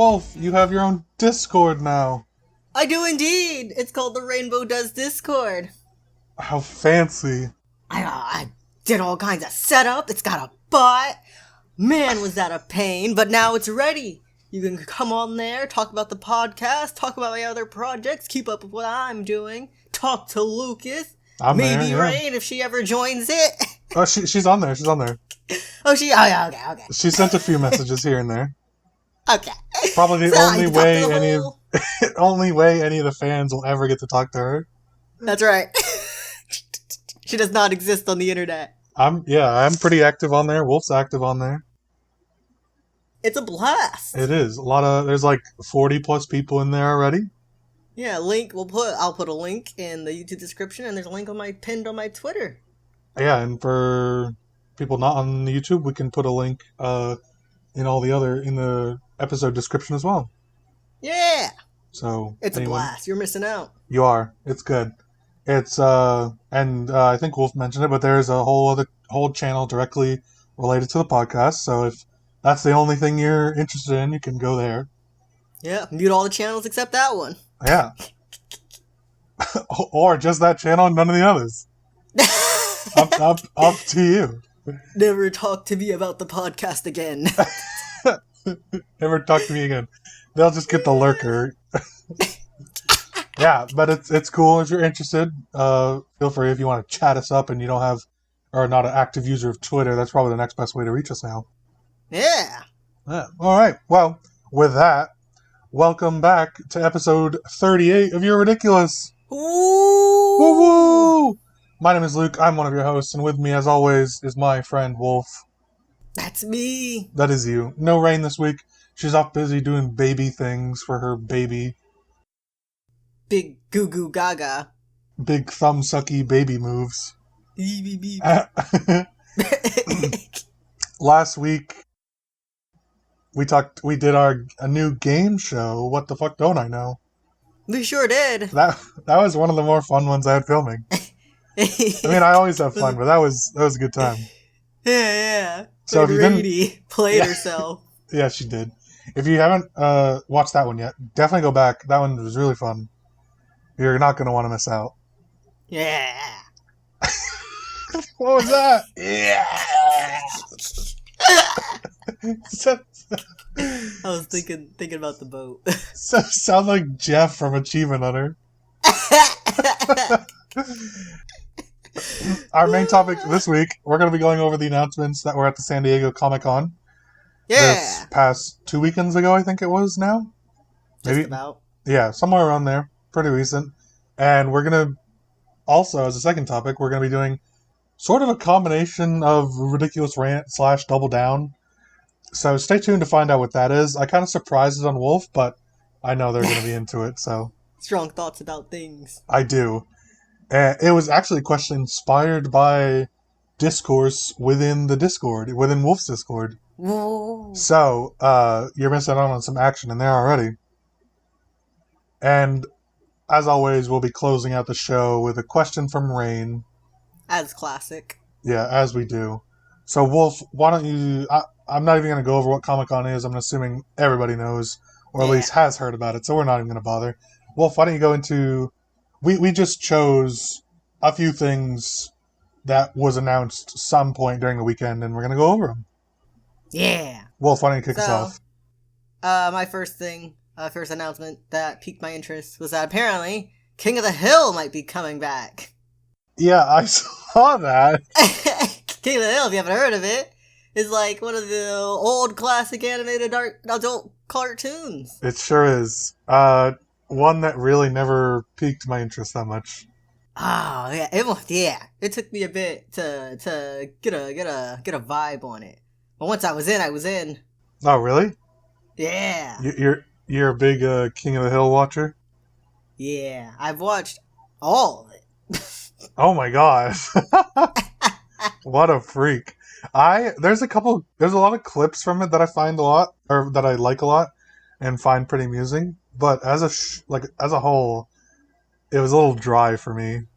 Wolf, you have your own Discord now. I do indeed. It's called the Rainbow Does Discord. How fancy. I did all kinds of setup. It's got a bot. Man, was that a pain, but now it's ready. You can come on there, talk about the podcast, talk about my other projects, keep up with what I'm doing, talk to Lucas, maybe Rain if she ever joins it. Oh, she's on there. Oh, yeah, okay. She sent a few messages here and there. Okay. Probably the only way any of the fans will ever get to talk to her. That's right. She does not exist on the internet. I'm pretty active on there. Wolf's active on there. It's a blast. It is. There's like 40 plus people in there already. Yeah, I'll put a link in the YouTube description, and there's a link pinned on my Twitter. Yeah, and for people not on the YouTube, we can put a link in the episode description as well. Yeah. So it's a blast. You're missing out. You are. It's good. It's I think Wolf mentioned it, but there's a whole channel directly related to the podcast. So if that's the only thing you're interested in, you can go there. Yeah, mute all the channels except that one. Yeah. Or just that channel and none of the others. up to you. Never talk to me about the podcast again. Never talk to me again. They'll just get the lurker. Yeah, but it's cool if you're interested. Feel free if you want to chat us up and you don't have or not an active user of Twitter. That's probably the next best way to reach us now. Yeah. All right. Well, with that, welcome back to episode 38 of You're Ridiculous. Ooh. Woo woo! My name is Luke. I'm one of your hosts, and with me, as always, is my friend Wolf. That's me. That is you. No Rain this week. She's off busy doing baby things for her baby. Big goo goo gaga. Big thumb sucky baby moves. Beep, beep. Last week, we did a new game show. What the fuck don't I know? We sure did. That was one of the more fun ones I had filming. I mean, I always have fun, but that was a good time. Yeah. So if you Rainie played herself. Yeah, she did. If you haven't watched that one yet, definitely go back. That one was really fun. You're not going to want to miss out. Yeah. What was that? Yeah. I was thinking about the boat. Sound like Jeff from Achievement Hunter. Our main topic this week, we're going to be going over the announcements that were at the San Diego ComicCon. Yeah. This past 2 weekends ago, I think it was now. Just about. Yeah, somewhere around there. Pretty recent. And we're going to also, as a second topic, we're going to be doing sort of a combination of Ridiculous Rant / Double Down. So stay tuned to find out what that is. I kind of surprised it on Wolf, but I know they're going to be into it, so. Strong thoughts about things. I do. It was actually a question inspired by discourse within the Discord, within Wolf's Discord. Whoa. So, you're missing out on some action in there already. And, as always, we'll be closing out the show with a question from Rain. As classic. Yeah, as we do. So, Wolf, why don't you... I'm not even going to go over what Comic-Con is. I'm assuming everybody knows, or at least has heard about it, so we're not even going to bother. Wolf, why don't you go into... We just chose a few things that was announced some point during the weekend, and we're going to go over them. Yeah. Wolf, why don't you kick us off? My first announcement that piqued my interest was that apparently King of the Hill might be coming back. Yeah, I saw that. King of the Hill, if you haven't heard of it, is like one of the old classic animated adult cartoons. It sure is. One that really never piqued my interest that much. Oh yeah, it took me a bit to get a vibe on it. But once I was in. Oh really? Yeah. You're a big King of the Hill watcher? Yeah, I've watched all of it. Oh my gosh. What a freak. There's a lot of clips from it that I find a lot, or that I like a lot, and find pretty amusing. But as a whole, it was a little dry for me.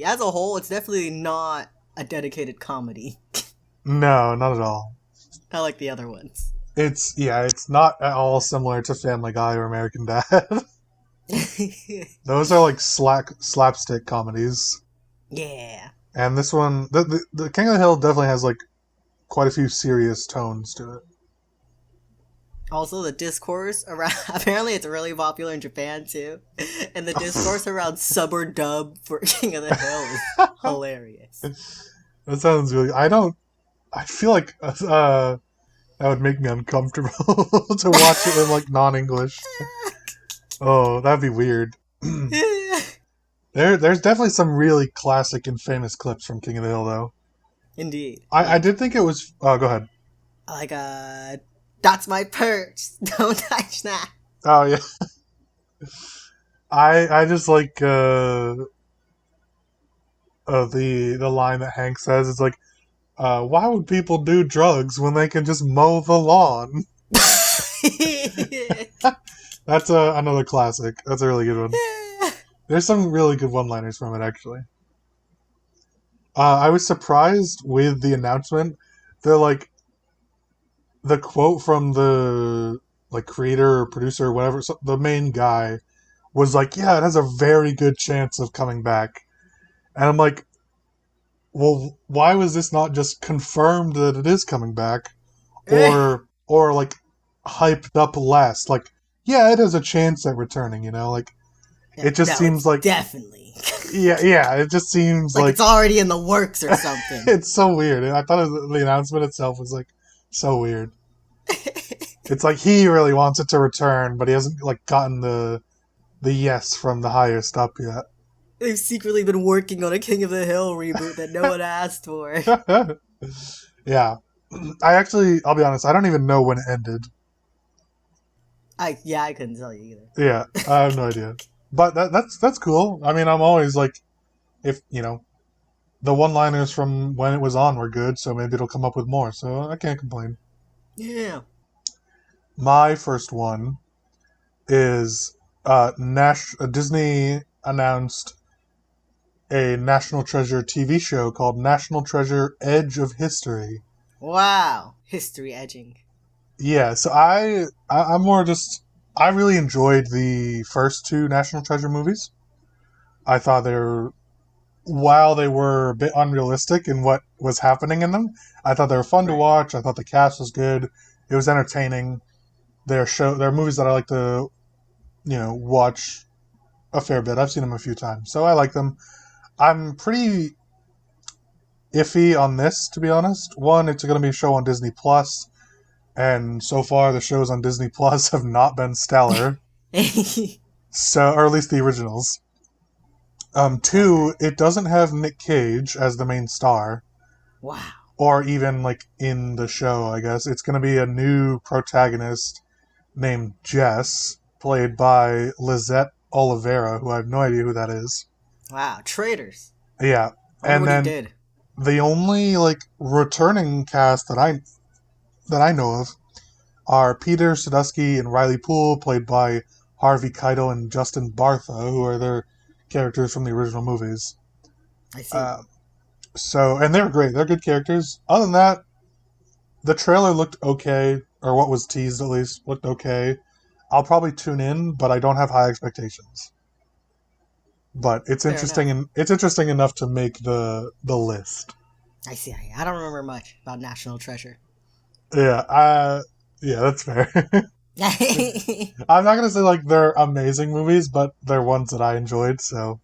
As a whole, it's definitely not a dedicated comedy. No, not at all. Not like the other ones. it's not at all similar to Family Guy or American Dad. Those are like slapstick comedies. Yeah. And this one, the King of the Hill definitely has like quite a few serious tones to it. Also, the discourse around apparently it's really popular in Japan too, and the discourse around sub or dub for King of the Hill is hilarious. That sounds really. I feel like that would make me uncomfortable to watch it in like non-English. Oh, that'd be weird. There's definitely some really classic and famous clips from King of the Hill, though. Indeed. I did think it was. Oh, go ahead. Like, that's my purse. Don't touch that. Oh yeah. I just like the line that Hank says. It's like, why would people do drugs when they can just mow the lawn? That's another classic. That's a really good one. There's some really good one-liners from it, actually. I was surprised with the announcement. They're like, the quote from the like creator or producer or whatever, so the main guy was like, yeah, it has a very good chance of coming back. And I'm like, well, why was this not just confirmed that it is coming back? Or like hyped up less? Like, yeah, it has a chance at returning, you know? Like, it just seems like... Definitely. Yeah, it just seems like... it's already in the works or something. It's so weird. I thought the announcement itself was like so weird. It's like he really wants it to return, but he hasn't like gotten the yes from the highest up yet. They've secretly been working on a King of the Hill reboot that no one asked for. Yeah. I'll be honest, I don't even know when it ended. I couldn't tell you either. Yeah, I have no idea. But that's cool. I mean, I'm always like, if, you know, the one-liners from when it was on were good, so maybe it'll come up with more, so I can't complain. Yeah. My first one is Disney announced a National Treasure TV show called National Treasure Edge of History. Wow. History edging. Yeah, so I'm more just... I really enjoyed the first two National Treasure movies. I thought while they were a bit unrealistic in what was happening in them, I thought they were fun to watch. I thought the cast was good. It was entertaining. They're movies that I like to, watch a fair bit. I've seen them a few times, so I like them. I'm pretty iffy on this, to be honest. One, it's going to be a show on Disney Plus, and so far the shows on Disney Plus have not been stellar. So, or at least the originals. Two, it doesn't have Nick Cage as the main star. Wow. Or even, like, in the show, I guess. It's going to be a new protagonist named Jess, played by Lizette Oliveira, who I have no idea who that is. Wow, traitors. Yeah. And then the only, like, returning cast that I know of are Peter Sadusky and Riley Poole, played by Harvey Keitel and Justin Bartha, who are their characters from the original movies. I see. And they're great. They're good characters. Other than that, the trailer looked okay, or what was teased at least looked okay. I'll probably tune in, but I don't have high expectations. But it's interesting, and it's interesting enough to make the list. I see. I don't remember much about National Treasure. Yeah, that's fair. I'm not gonna say like they're amazing movies, but they're ones that I enjoyed. So,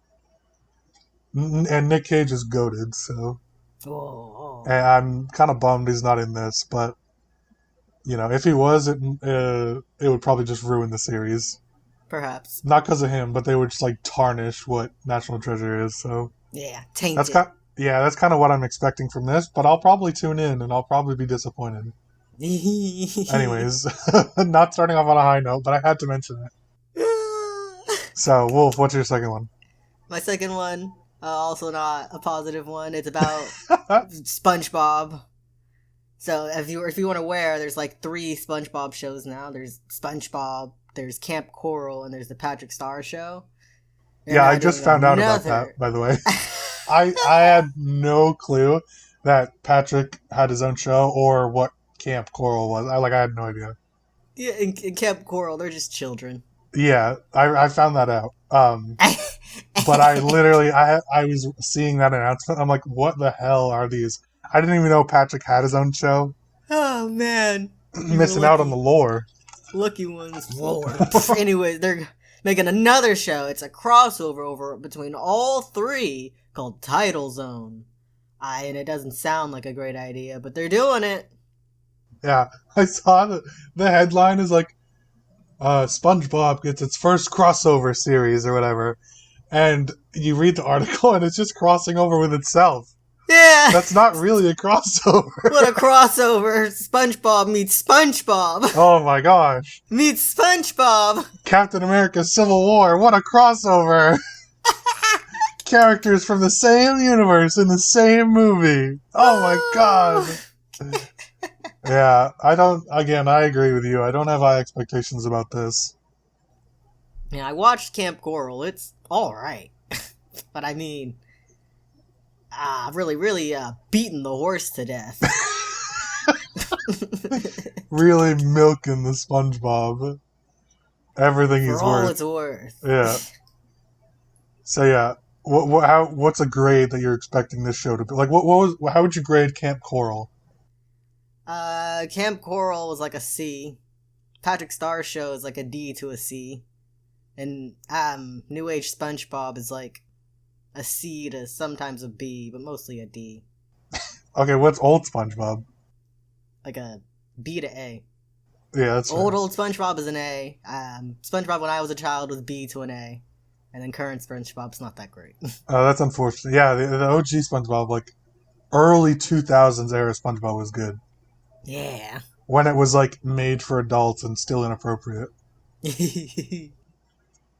and Nick Cage is goated, so. Oh. And I'm kind of bummed he's not in this, but if he was, it would probably just ruin the series. Perhaps. Not because of him, but they would just like tarnish what National Treasure is. So yeah, taint it. That's kind of what I'm expecting from this. But I'll probably tune in, and I'll probably be disappointed. Anyways, not starting off on a high note, but I had to mention it. So, Wolf, what's your second one? My second one, also not a positive one. It's about SpongeBob. So, if you weren't aware, there's like 3 SpongeBob shows now. There's SpongeBob, there's Camp Coral, and there's the Patrick Star Show. Yeah, I just found out about that, by the way. I had no clue that Patrick had his own show or what Camp Coral was. I had no idea. Yeah, in Camp Coral, they're just children. Yeah, I found that out. But I literally, I was seeing that announcement. I'm like, what the hell are these? I didn't even know Patrick had his own show. Oh, man. Missing out on the lore. Lucky ones. Lore. Anyways, they're making another show. It's a crossover between all three called Title Zone. And it doesn't sound like a great idea, but they're doing it. Yeah, I saw the headline is like, SpongeBob gets its first crossover series or whatever. And you read the article and it's just crossing over with itself. Yeah! That's not really a crossover. What a crossover! SpongeBob meets SpongeBob. Oh my gosh. Meets SpongeBob. Captain America Civil War. What a crossover. Characters from the same universe in the same movie. Oh my god. Yeah, I agree with you. I don't have high expectations about this. Yeah, I watched Camp Coral. It's alright. But I mean, really beating the horse to death. Really milking the SpongeBob. Everything he's worth. For all it's worth. Yeah. So yeah, what's a grade that you're expecting this show to be? Like, how would you grade Camp Coral? Camp Coral was like a C. Patrick Star's show is like a D to a C. And, New Age SpongeBob is like a C to sometimes a B, but mostly a D. Okay, what's old SpongeBob? Like a B to A. Yeah, that's old SpongeBob is an A. SpongeBob when I was a child was B to an A. And then current SpongeBob's not that great. Oh, that's unfortunate. Yeah, the OG SpongeBob, like, early 2000s era SpongeBob was good. Yeah. When it was, like, made for adults and still inappropriate.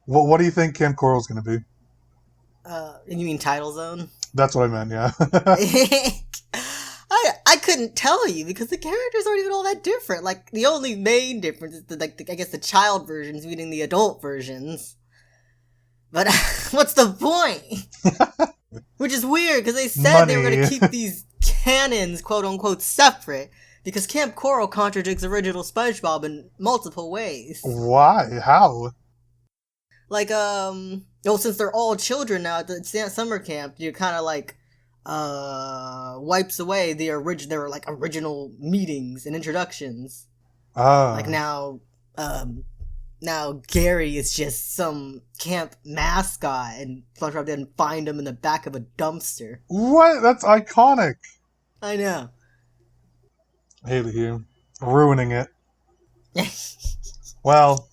What do you think Camp Coral's going to be? You mean Title Zone? That's what I meant, yeah. I couldn't tell you because the characters aren't even all that different. Like, the only main difference is, I guess the child versions meeting the adult versions. But what's the point? Which is weird because they said they were going to keep these canons, quote-unquote, separate. Because Camp Coral contradicts original SpongeBob in multiple ways. Why? How? Like, since they're all children now at the summer camp, you kind of like, wipes away their original meetings and introductions. Like now Gary is just some camp mascot and SpongeBob didn't find him in the back of a dumpster. What? That's iconic. I know. Hate you. Ruining it. Well,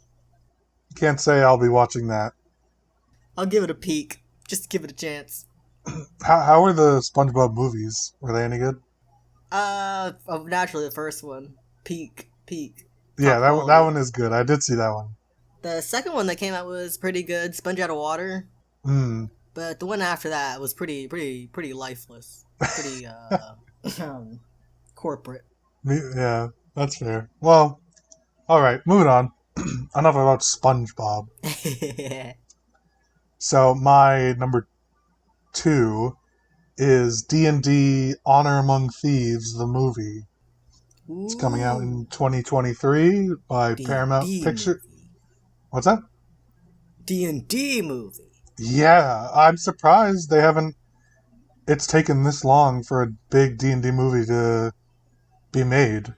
can't say I'll be watching that. I'll give it a peek. Just give it a chance. How were the SpongeBob movies? Were they any good? Naturally the first one. Peak. Yeah, that one is good. I did see that one. The second one that came out was pretty good. Sponge Out of Water. But the one after that was pretty lifeless. Pretty, corporate. Yeah, that's fair. Well, alright, moving on. Enough about SpongeBob. So, my number 2 is D&D Honor Among Thieves, the movie. Ooh. It's coming out in 2023 by Paramount Pictures. What's that? D&D movie. Yeah, I'm surprised they haven't... It's taken this long for a big D&D movie to be made.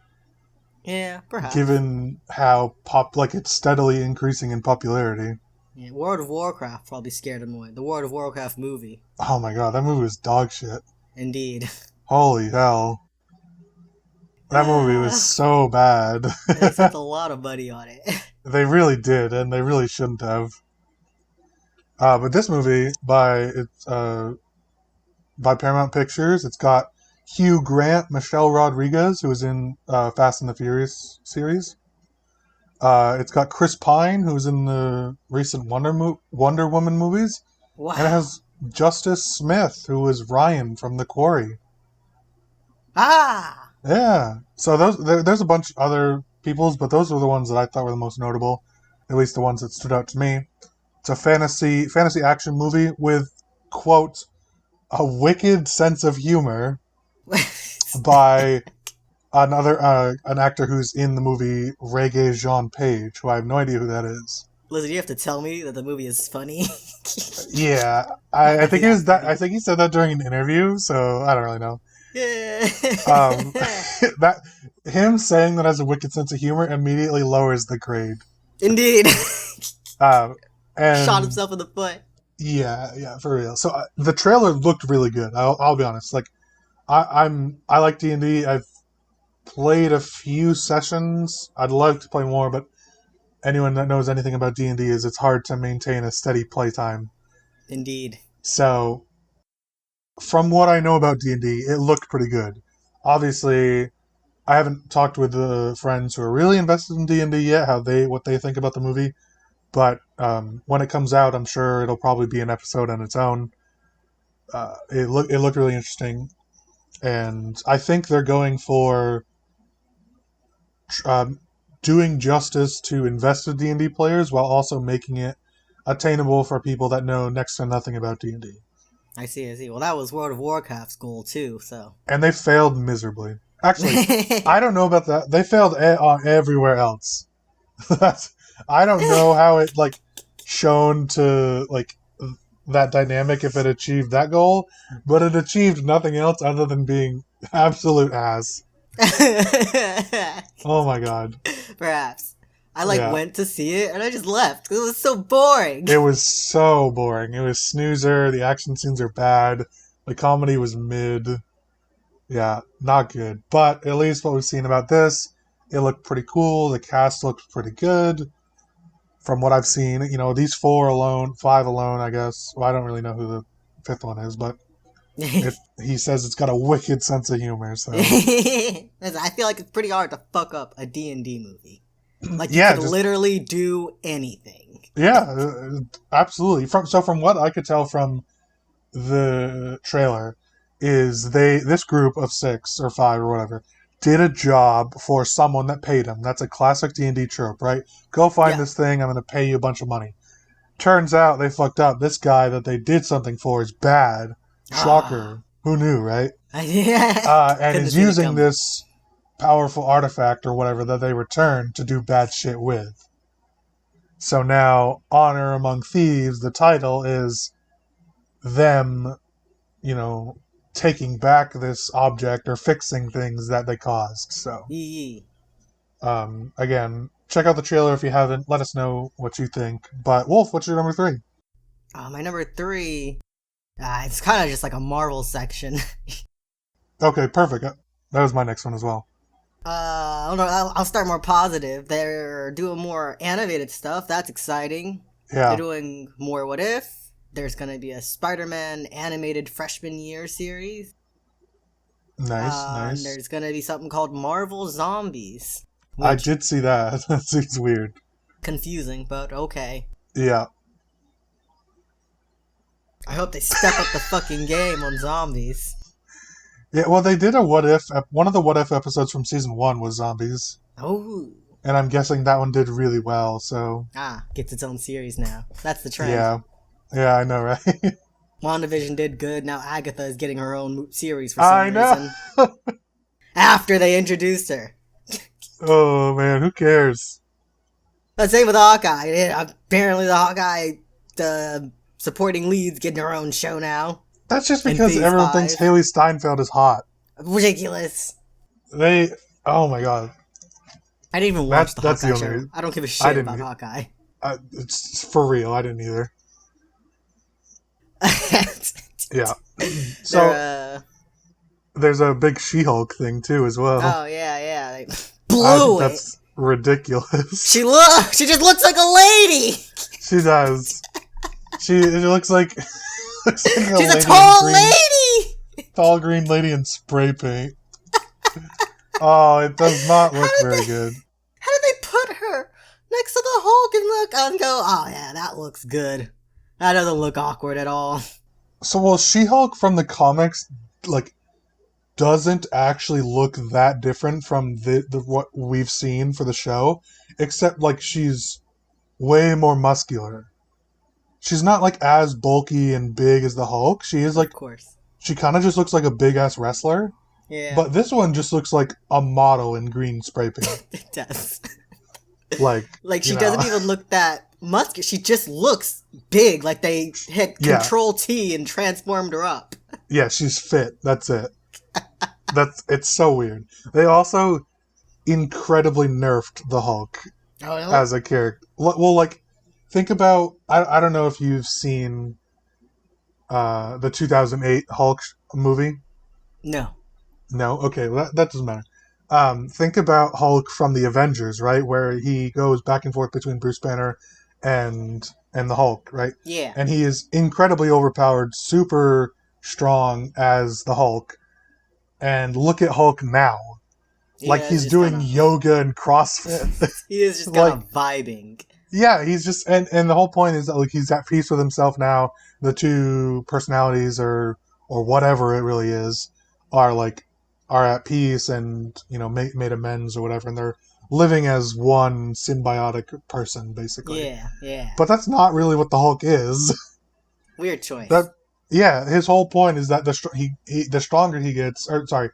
Yeah, perhaps. Given how it's steadily increasing in popularity. Yeah, World of Warcraft probably scared him away. The World of Warcraft movie. Oh my god, that movie was dog shit. Indeed. Holy hell. That movie was so bad. They spent a lot of money on it. They really did, and they really shouldn't have. But this movie, by Paramount Pictures, it's got Hugh Grant, Michelle Rodriguez, who was in Fast and the Furious series. It's got Chris Pine, who's in the recent Wonder Woman movies. Wow. And it has Justice Smith, who was Ryan from The Quarry. Ah! Yeah. So there's a bunch of other people's, but those were the ones that I thought were the most notable. At least the ones that stood out to me. It's a fantasy action movie with, quote, a wicked sense of humor by an actor who's in the movie Reggae Jean Page, who I have no idea who that is. Listen, you have to tell me that the movie is funny. Yeah, I think he was that. I think he said that during an interview, so I don't really know. Yeah. That him saying that has a wicked sense of humor immediately lowers the grade. Indeed. And Shot himself in the foot. Yeah, for real. So the trailer looked really good. I'll be honest. Like, I like D&D. I've played a few sessions. I'd love to play more, but anyone that knows anything about D&D is it's hard to maintain a steady playtime. Indeed. So, from what I know about D&D, it looked pretty good. Obviously, I haven't talked with the friends who are really invested in D&D yet, what they think about the movie. But when it comes out, I'm sure it'll probably be an episode on its own. It looked really interesting, and I think they're going for doing justice to invested D&D players while also making it attainable for people that know next to nothing about D&D. I see. Well, that was World of Warcraft's goal too, so. And they failed miserably. Actually, I don't know about that. They failed everywhere else. I don't know how it shown to that dynamic if it achieved that goal, but it achieved nothing else other than being absolute ass. Oh my god. Perhaps. I went to see it and I just left. It was so boring. It was so boring. It was snoozer. The action scenes are bad. The comedy was mid. Yeah, not good. But at least what we've seen about this, it looked pretty cool. The cast looked pretty good. From what I've seen, these five alone, I guess. Well, I don't really know who the fifth one is, but he says it's got a wicked sense of humor. So I feel like it's pretty hard to fuck up a D&D movie. You could literally do anything. Yeah, absolutely. From what I could tell from the trailer, is this group of 6 or 5 or whatever did a job for someone that paid them. That's a classic D&D trope, right? Go find this thing, I'm going to pay you a bunch of money. Turns out they fucked up. This guy that they did something for is bad. Shocker. Who knew, right? Yeah. And is using this powerful artifact or whatever that they returned to do bad shit with. So now, Honor Among Thieves, the title is them, taking back this object or fixing things that they caused. So, again, check out the trailer if you haven't. Let us know what you think. But Wolf, what's your number 3? My number 3, it's kind of just like a Marvel section. Okay, perfect. That was my next one as well. I'll start more positive. They're doing more animated stuff. That's exciting. Yeah. They're doing more What If. There's going to be a Spider-Man animated freshman year series. Nice. There's going to be something called Marvel Zombies. I did see that. That seems weird. Confusing, but okay. Yeah. I hope they step up the fucking game on zombies. Yeah, well, they did a What If. One of the What If episodes from season 1 was zombies. Oh. And I'm guessing that one did really well, so... Gets its own series now. That's the trend. Yeah, I know, right? WandaVision did good. Now Agatha is getting her own series for some reason. After they introduced her. Oh, man, who cares? The same with Hawkeye. Apparently the Hawkeye supporting lead's getting her own show now. That's just because everyone thinks Haley Steinfeld is hot. Ridiculous. Oh my god. I didn't even watch the Hawkeye show. I don't give a shit about Hawkeye. It's for real, I didn't either. Yeah. So, there's a big She-Hulk thing too as well. Oh, yeah. They blew it. That's ridiculous. She just looks like a lady. She does. She looks like... She's a tall lady! Tall green lady in spray paint. Oh, it does not look very good. How did they put her next to the Hulk and go, oh yeah, that looks good. That doesn't look awkward at all. So, well, She-Hulk from the comics, doesn't actually look that different from what we've seen for the show, except, she's way more muscular. She's not, as bulky and big as the Hulk. She is, Of course. She kind of just looks like a big-ass wrestler. Yeah. But this one just looks like a model in green spray paint. It does. Like, Like, she doesn't even look that muscular. She just looks big. Like, they hit Control T and transformed her up. Yeah, she's fit. That's it. It's so weird. They also incredibly nerfed the Hulk as a character. Well, like, think about... I don't know if you've seen the 2008 Hulk movie. No. No? Okay, well, that doesn't matter. Think about Hulk from the Avengers, right? Where he goes back and forth between Bruce Banner and the Hulk, right? Yeah. And he is incredibly overpowered, super strong as the Hulk. And look at Hulk now. Yeah, like he's doing yoga and CrossFit. He is just kind of vibing. Yeah, he's just and the whole point is that like he's at peace with himself now. The two personalities or whatever it really is are at peace and made amends or whatever, and they're living as one symbiotic person basically. Yeah. But that's not really what the Hulk is. Weird choice. His whole point is that the stronger he gets, the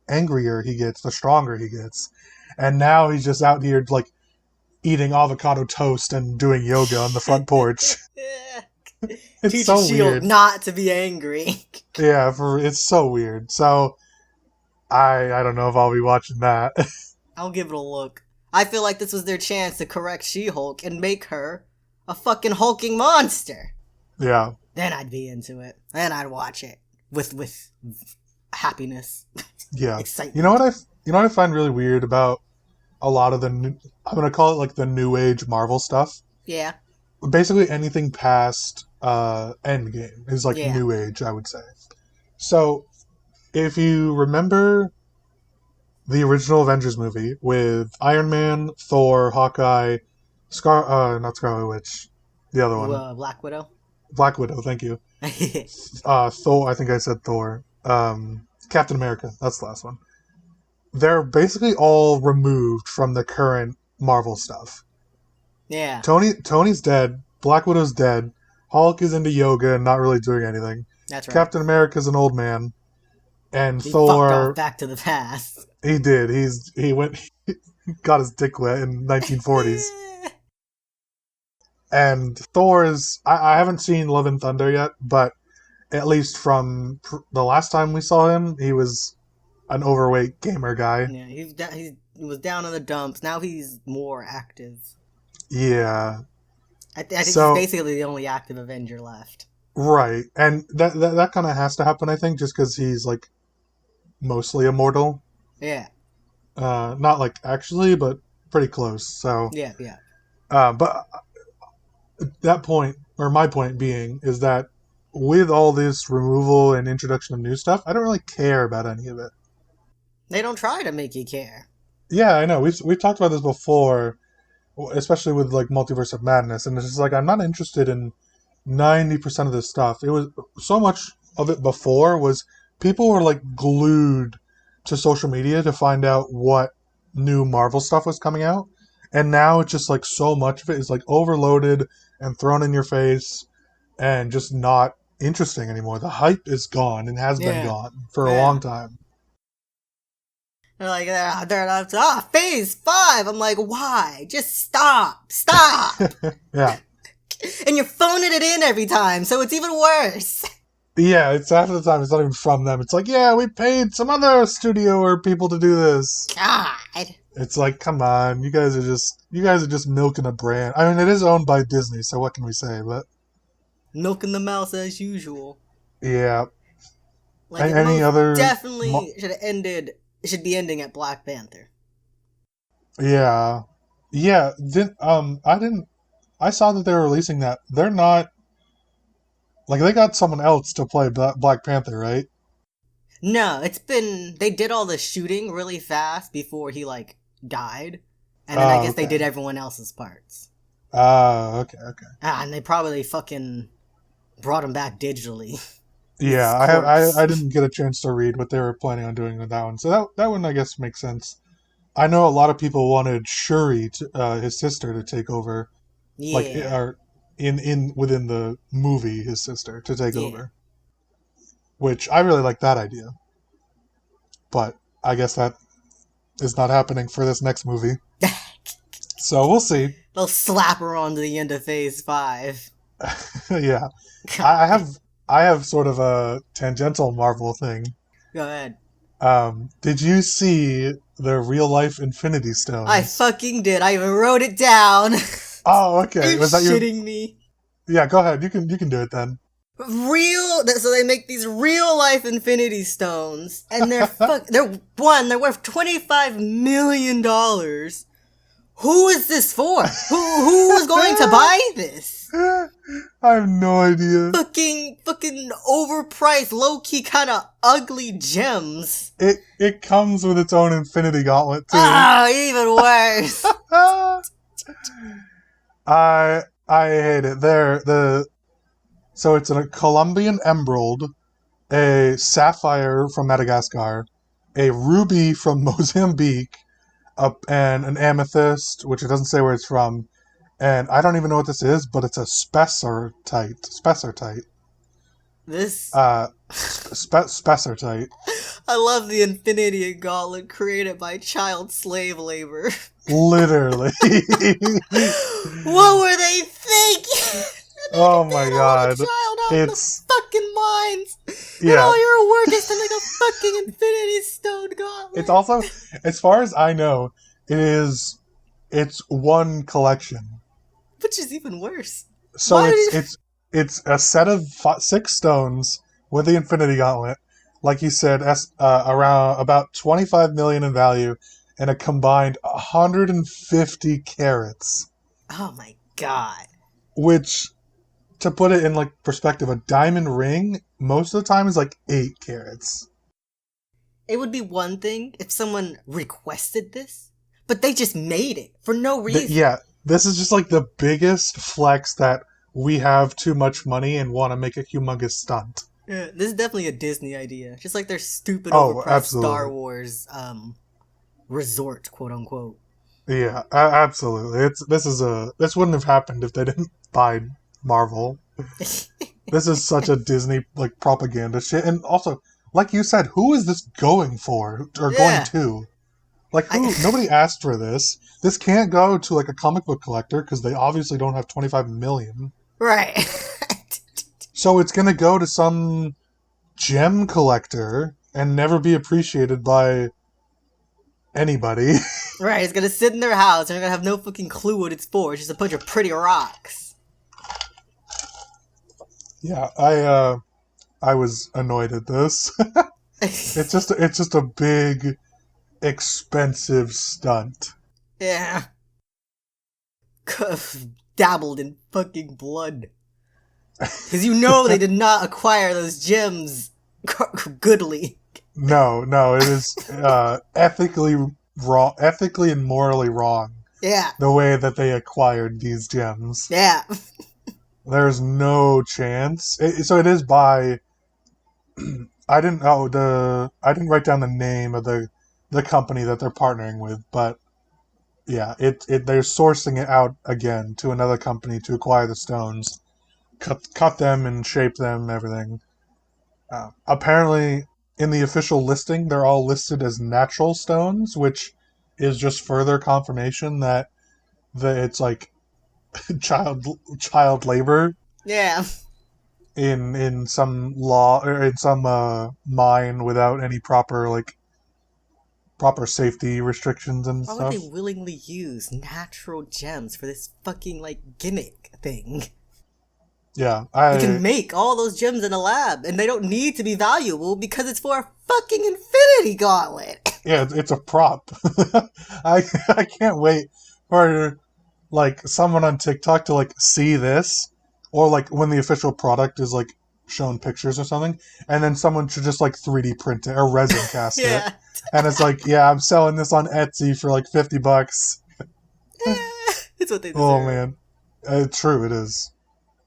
angrier he gets, the stronger he gets, and now he's just out here like eating avocado toast and doing yoga on the front porch. It's Teach so Shield weird not to be angry. Yeah, it's so weird. So I don't know if I'll be watching that. I'll give it a look. I feel like this was their chance to correct She-Hulk and make her a fucking hulking monster. Yeah. Then I'd be into it. Then I'd watch it with happiness. Yeah. Excitement. You know what I find really weird about a lot of I'm gonna call it like the new age Marvel stuff. Yeah. Basically anything past Endgame is like new age, I would say. So if you remember the original Avengers movie with Iron Man, Thor, Hawkeye, not Scarlet Witch, the other one. Black Widow, thank you. Thor, I think I said Thor. Captain America, that's the last one. They're basically all removed from the current Marvel stuff. Yeah. Tony's dead. Black Widow's dead. Hulk is into yoga and not really doing anything. That's right. Captain America's an old man. And he Thor... fucked off back to the past. He did. He went... got his dick wet in 1940s. And Thor is... I haven't seen Love and Thunder yet, but at least from the last time we saw him, he was an overweight gamer guy. Yeah, he was down in the dumps. Now he's more active. Yeah. I think he's basically the only active Avenger left. Right. And that kind of has to happen, I think, just because he's, like, mostly immortal. Yeah. Not, like, actually, but pretty close, so... Yeah. But that point, or my point being, is that with all this removal and introduction of new stuff, I don't really care about any of it. They don't try to make you care. Yeah, I know. We've talked about this before, especially with like Multiverse of Madness, and it's just like I'm not interested in 90% of this stuff. It was so much of it before was people were like glued to social media to find out what new Marvel stuff was coming out, and now it's just like so much of it is like overloaded and thrown in your face and just not interesting anymore. The hype is gone and has been gone for a long time. They're like, phase 5. I'm like, why? Just stop. Yeah. And you're phoning it in every time, so it's even worse. Yeah, it's half of the time it's not even from them. It's like, yeah, we paid some other studio or people to do this. God. It's like, come on, you guys are just milking a brand. I mean, it is owned by Disney, so what can we say? But milking the mouse as usual. Yeah. Like any other definitely should have ended. It should be ending at Black Panther. Yeah. I saw that they were releasing that. They're not... Like, they got someone else to play Black Panther, right? No, they did all the shooting really fast before he, like, died. And then I guess they did everyone else's parts. Okay. And they probably fucking brought him back digitally. Yeah, I didn't get a chance to read what they were planning on doing with that one. So that one, I guess, makes sense. I know a lot of people wanted Shuri, his sister, to take over. Yeah. Like, or within the movie, his sister, to take over. Which, I really like that idea. but I guess that is not happening for this next movie. So we'll see. They'll slap her onto the end of Phase 5. Yeah. I have sort of a tangential Marvel thing. Go ahead. Did you see the real life Infinity Stones? I fucking did. I even wrote it down. Oh, okay. Was that shitting me? Yeah, go ahead. You can do it then. So they make these real life Infinity Stones, and they're worth $25 million. Who is this for? Who is going to buy this? I have no idea. Fucking overpriced, low-key kind of ugly gems. It comes with its own Infinity Gauntlet too. Oh, even worse. I hate it. So it's a Colombian emerald, a sapphire from Madagascar, a ruby from Mozambique, and an amethyst, which it doesn't say where it's from, and I don't even know what this is, but it's a spessartite. This spessartite. I love the Infinity Gauntlet created by child slave labor. Literally. What were they thinking? Oh my god. It's the fucking mines. Yeah. And all your work is to make a fucking Infinity Stone Gauntlet. It's also, as far as I know, it's one collection. Which is even worse. So it's a set of 6 stones with the Infinity Gauntlet, like you said, around about 25 million in value, and a combined 150 carats. Oh my god. Which, to put it in like perspective, a diamond ring most of the time is like 8 carats. It would be one thing if someone requested this, but they just made it for no reason. This is just like the biggest flex that we have too much money and want to make a humongous stunt. Yeah, this is definitely a Disney idea. Just like their stupid overpriced Star Wars resort, quote unquote. Yeah, absolutely. This wouldn't have happened if they didn't buy Marvel. This is such a Disney like propaganda shit. And also, like you said, who is this going for or going to? Like, nobody asked for this. This can't go to like a comic book collector because they obviously don't have 25 million. Right. So it's gonna go to some gem collector and never be appreciated by anybody. Right, it's gonna sit in their house and they're gonna have no fucking clue what it's for. It's just a bunch of pretty rocks. Yeah, I was annoyed at this. It's just a big, expensive stunt. Yeah. Dabbled in fucking blood. Because you know they did not acquire those gems goodly. No, it is ethically wrong, ethically and morally wrong. Yeah. The way that they acquired these gems. Yeah. There's no chance. So it is by. I didn't write down the name of the company that they're partnering with, but yeah, they're sourcing it out again to another company to acquire the stones, cut them and shape them, everything. Apparently, in the official listing, they're all listed as natural stones, which is just further confirmation that it's like child labor. Yeah. In some law or in some mine without any proper safety restrictions and stuff. Why would they willingly use natural gems for this fucking gimmick thing? Yeah, you can make all those gems in a lab, and they don't need to be valuable because it's for a fucking Infinity Gauntlet. Yeah, it's a prop. I can't wait for someone on TikTok to see this, or when the official product is shown pictures or something, and then someone should just 3D print it or resin cast yeah. it, and it's I'm selling this on Etsy for $50. It's what they deserve. Oh man, true, it is.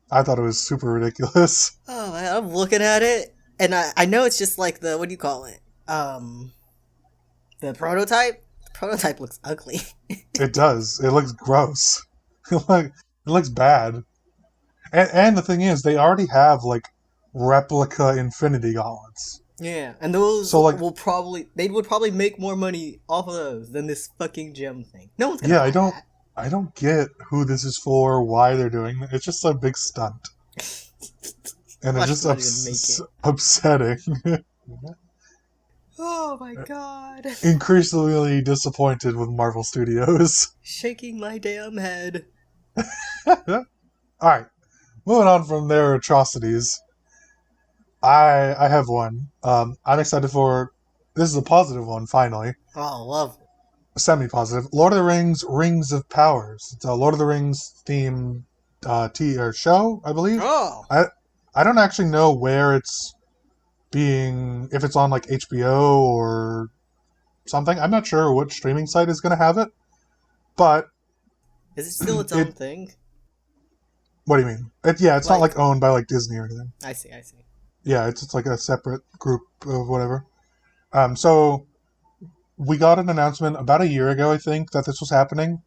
I thought it was super ridiculous. Oh man, I'm looking at it, and I know it's just the, what do you call it? The prototype? The prototype looks ugly. It does. It looks gross. It looks bad. And the thing is, they already have, replica Infinity Gauntlets. Yeah, and those So like, would probably make more money off of those than this fucking gem thing. No one's gonna yeah, buy that. I don't get who this is for, why they're doing it. It's just a big stunt, and it's Watch just not even make it. upsetting. Oh my god. Increasingly disappointed with Marvel Studios. Shaking my damn head. All right, moving on from their atrocities. I have one. I'm excited for. This is a positive one, finally. Oh, love it. Semi-positive. Lord of the Rings: Rings of Powers. It's a Lord of the Rings theme show, I believe. Oh. I don't actually know where it's being, if it's on like HBO or something. I'm not sure what streaming site is going to have it, but Is it still its own thing? What do you mean? It's not like owned by like Disney or anything. I see. Yeah, it's like a separate group of whatever. So we got an announcement about a year ago, I think, that this was happening.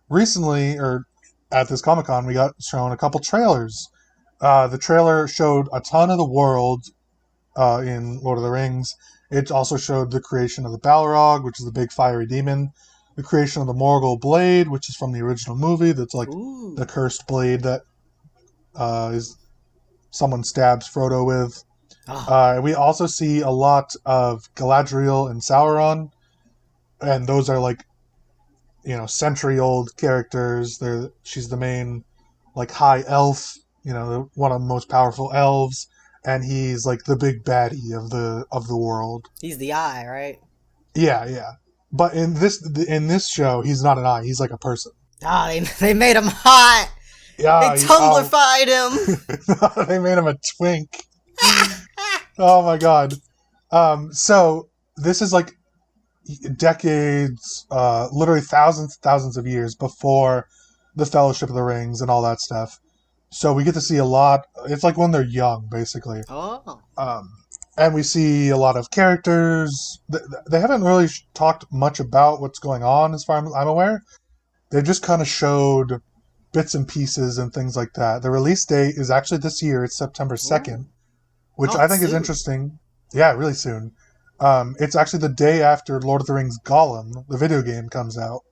Recently, or at this ComicCon, we got shown a couple trailers. The trailer showed a ton of the world in Lord of the Rings. It also showed the creation of the Balrog, which is the big fiery demon. The creation of the Morgul blade, which is from the original movie. That's like the cursed blade that is someone stabs Frodo with. We also see a lot of Galadriel and Sauron, and those are like, century-old characters. She's the main, like, high elf, one of the most powerful elves, and he's like the big baddie of the world. He's the eye, right? Yeah. But in this show, he's not an eye. He's like a person. They made him hot. Yeah, they Tumblified him. They made him a twink. Oh my god. So this is like decades, literally thousands of years before the Fellowship of the Rings and all that stuff. So we get to see a lot. It's like when they're young, basically. Oh. And we see a lot of characters. They haven't really talked much about what's going on, as far as I'm aware. They just kind of showed bits and pieces and things like that. The release date is actually this year. It's September 2nd, which I think is interesting. Yeah, really soon. It's actually the day after Lord of the Rings Gollum, the video game, comes out.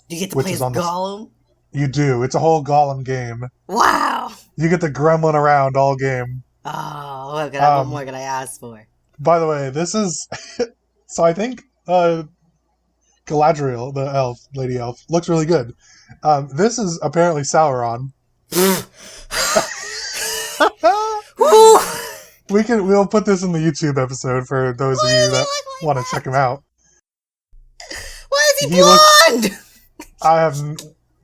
You get to play as Gollum? You do. It's a whole Gollum game. Wow! You get the gremlin around all game. Oh, what more can I ask for? By the way, this is... So I think Galadriel, the elf, lady elf, looks really good. This is apparently Sauron. We'll put this in the YouTube episode for those of you that want to check him out. Why is he blonde? I have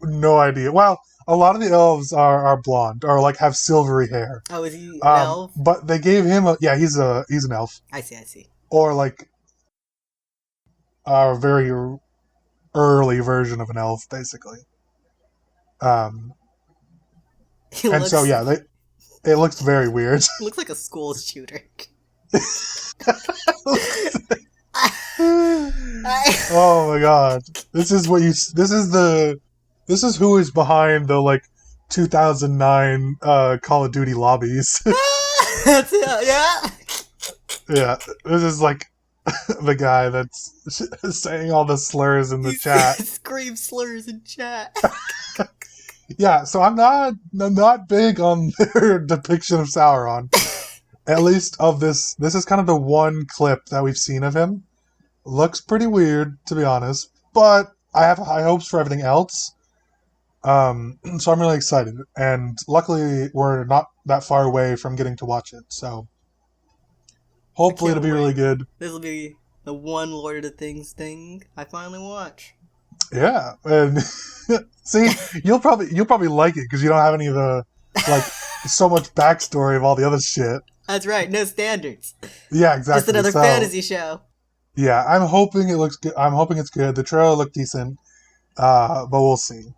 no idea. Well, a lot of the elves are blonde or like have silvery hair. Oh, is he an elf? But they gave him he's an elf. I see. Or like a very early version of an elf, basically. It looks very weird. It looks like a school shooter. Oh my god. This is who is behind the like 2009 Call of Duty lobbies. That's it, yeah. Yeah, this is like the guy that's saying all the slurs in the chat. Scream slurs in chat. Yeah, so I'm not big on their depiction of Sauron. At least of this. This is kind of the one clip that we've seen of him. Looks pretty weird, to be honest, but I have high hopes for everything else. So I'm really excited, and luckily we're not that far away from getting to watch it. So hopefully it'll be really good. This will be the one Lord of the Things thing I finally watch. Yeah, and see, you'll probably like it because you don't have any of the so much backstory of all the other shit. That's right, no standards. Yeah, exactly. Just another fantasy show. Yeah, I'm hoping it looks good. I'm hoping it's good. The trailer looked decent, but we'll see.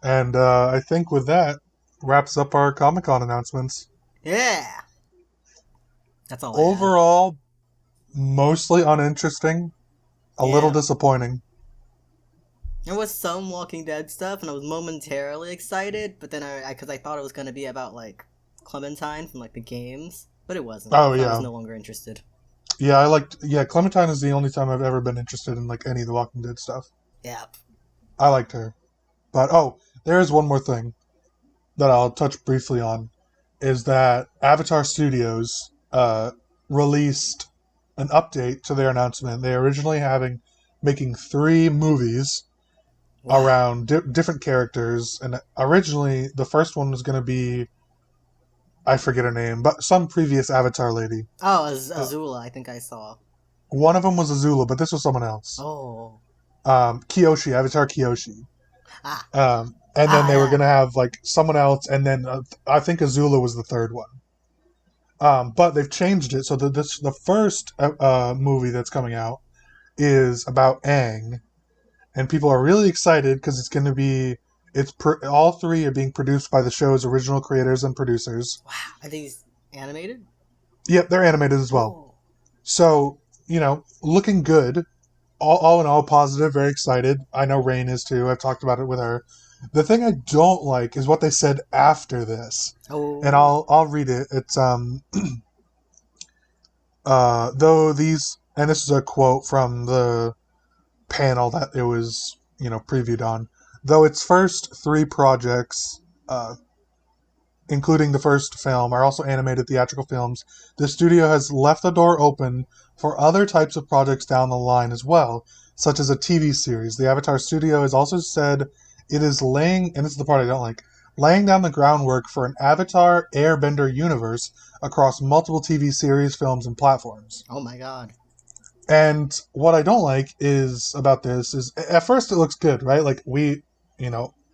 And I think with that wraps up our ComicCon announcements. Yeah, that's all. Overall, mostly uninteresting. A little disappointing. There was some Walking Dead stuff, and I was momentarily excited, but then because I thought it was going to be about like Clementine from like the games, but it wasn't. Oh So I was yeah, no longer interested. yeah. Clementine is the only time I've ever been interested in like any of the Walking Dead stuff. Yep. I liked her, but there is one more thing that I'll touch briefly on, is that Avatar Studios released an update to their announcement. They originally making 3 movies Wow. around different characters, and originally the first one was going to be, I forget her name, but some previous Avatar lady. Oh, Uh, Azula, I think I saw. one of them was Azula, but this was someone else. Oh. Kyoshi, Avatar Kyoshi. Ah. And then they were Yeah. going to have like someone else, and then I think Azula was the third one. But they've changed it so that the first movie that's coming out is about Aang, and people are really excited because it's going to be all 3 are being produced by the show's original creators and producers. Wow. Are these animated? Yep, they're animated as well. Oh. So looking good. All in all, positive. Very excited. I know Rain is too. I've talked about it with her. The thing I don't like is what they said after this, and Oh. I'll read it. It's though these, and this is a quote from the panel that it was previewed on. Though its first 3 projects, including the first film, are also animated theatrical films, the studio has left the door open for other types of projects down the line as well, such as a TV series. The Avatar studio has also said it is laying, and this is the part I don't like, laying down the groundwork for an Avatar Airbender universe across multiple TV series, films, and platforms. Oh my god. And what I don't like is about this is at first it looks good, right? Like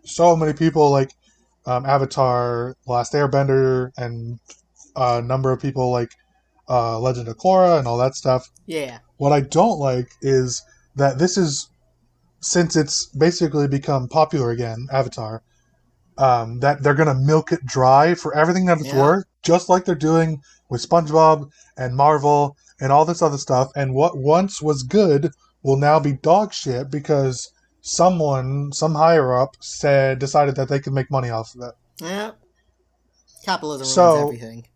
so many people like Avatar, Last Airbender, and a number of people like Legend of Korra and all that stuff. Yeah. What I don't like is that this is, since it's basically become popular again, Avatar, that they're going to milk it dry for everything that it's worth, just like they're doing with SpongeBob and Marvel and all this other stuff. And what once was good will now be dog shit because some higher up decided that they could make money off of it. Yeah. Capitalism ruins everything.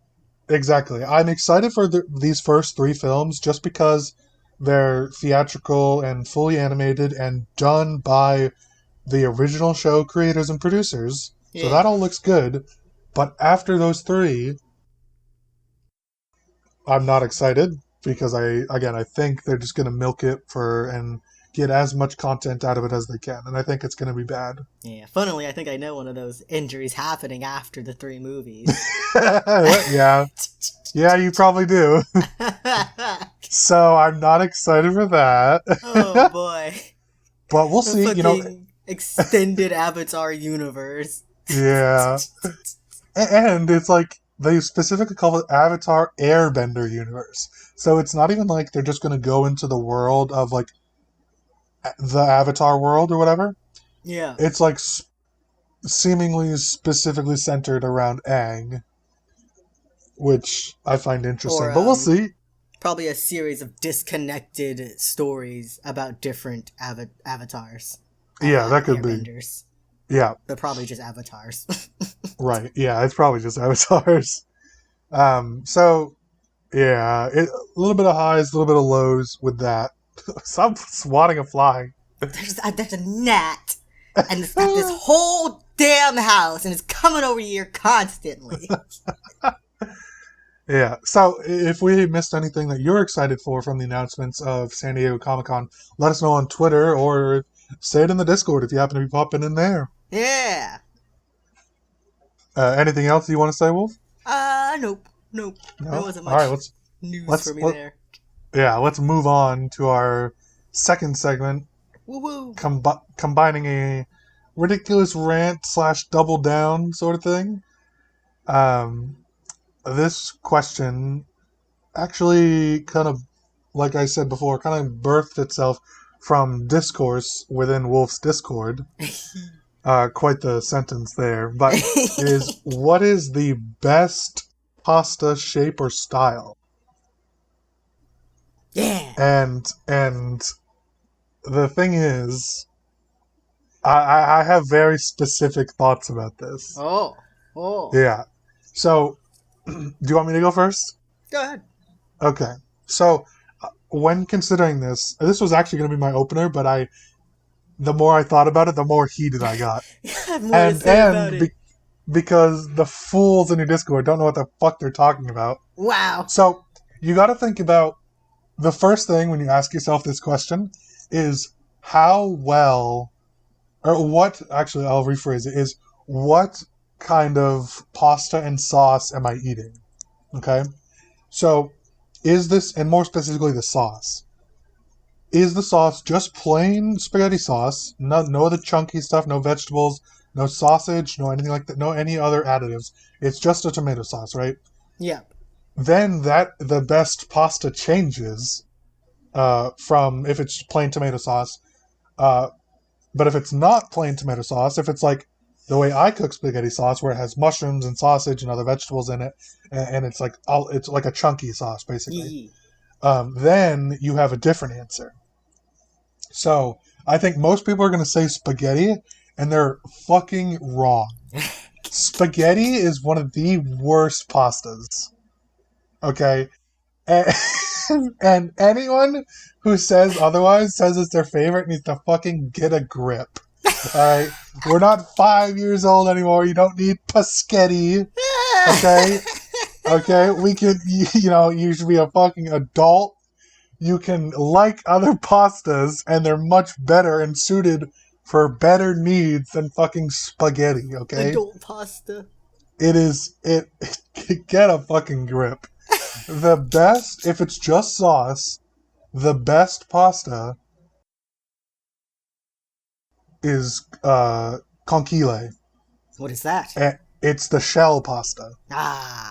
Exactly. I'm excited for these first 3 films just because they're theatrical and fully animated and done by the original show creators and producers. Yeah. So that all looks good. But after those 3, I'm not excited because I think they're just going to milk it and get as much content out of it as they can. And I think it's going to be bad. Yeah. Funnily, I think I know one of those injuries happening after the 3 movies. Yeah. Yeah, you probably do. So I'm not excited for that. Oh boy. But we'll see, extended Avatar universe. Yeah. And it's like they specifically call it Avatar Airbender universe. So it's not even like they're just going to go into the world of like the Avatar world or whatever. Yeah. It's like seemingly specifically centered around Aang, which I find interesting. But we'll see. Probably a series of disconnected stories about different avatars. Yeah, that could be. Yeah. They're probably just avatars. Right. Yeah, it's probably just avatars. So, yeah, a little bit of highs, a little bit of lows with that. Stop swatting a fly. There's a gnat, and it's got this whole damn house, and it's coming over here constantly. Yeah, so if we missed anything that you're excited for from the announcements of San Diego Comic-Con, let us know on Twitter or say it in the Discord if you happen to be popping in there. Yeah. Anything else you want to say, Wolf? Nope. No? There wasn't much All right, news for me there. Yeah, let's move on to our second segment. Woo-woo. Combining a ridiculous rant / double down sort of thing. This question actually kind of, like I said before, kind of birthed itself from discourse within Wolf's Discord. Quite the sentence there. But what is the best pasta shape or style? Yeah. And the thing is, I have very specific thoughts about this. Oh. Yeah. So, do you want me to go first? Go ahead. Okay. So, when considering this was actually going to be my opener, but the more I thought about it, the more heated I got. I have more to say about it. Because the fools in your Discord don't know what the fuck they're talking about. Wow. So, you got to think about the first thing when you ask yourself this question is how well, or what, actually, I'll rephrase it, is what kind of pasta and sauce am I eating? Okay? So, is this, and more specifically the sauce, is the sauce just plain spaghetti sauce, no other chunky stuff, no vegetables, no sausage, no anything like that, no any other additives. It's just a tomato sauce, right? Yep. Then the best pasta changes from if it's plain tomato sauce. But if it's not plain tomato sauce, if it's like the way I cook spaghetti sauce, where it has mushrooms and sausage and other vegetables in it, and it's like a chunky sauce basically, then you have a different answer. So I think most people are going to say spaghetti, and they're fucking wrong. Spaghetti is one of the worst pastas. Okay? And anyone who says otherwise, says it's their favorite, needs to fucking get a grip. Alright? We're not 5 years old anymore. You don't need paschetti. Okay? Okay? We can, you should be a fucking adult. You can like other pastas, and they're much better and suited for better needs than fucking spaghetti, okay? Adult pasta. Get a fucking grip. The best, if it's just sauce, the best pasta is conchile. What is that? It's the shell pasta.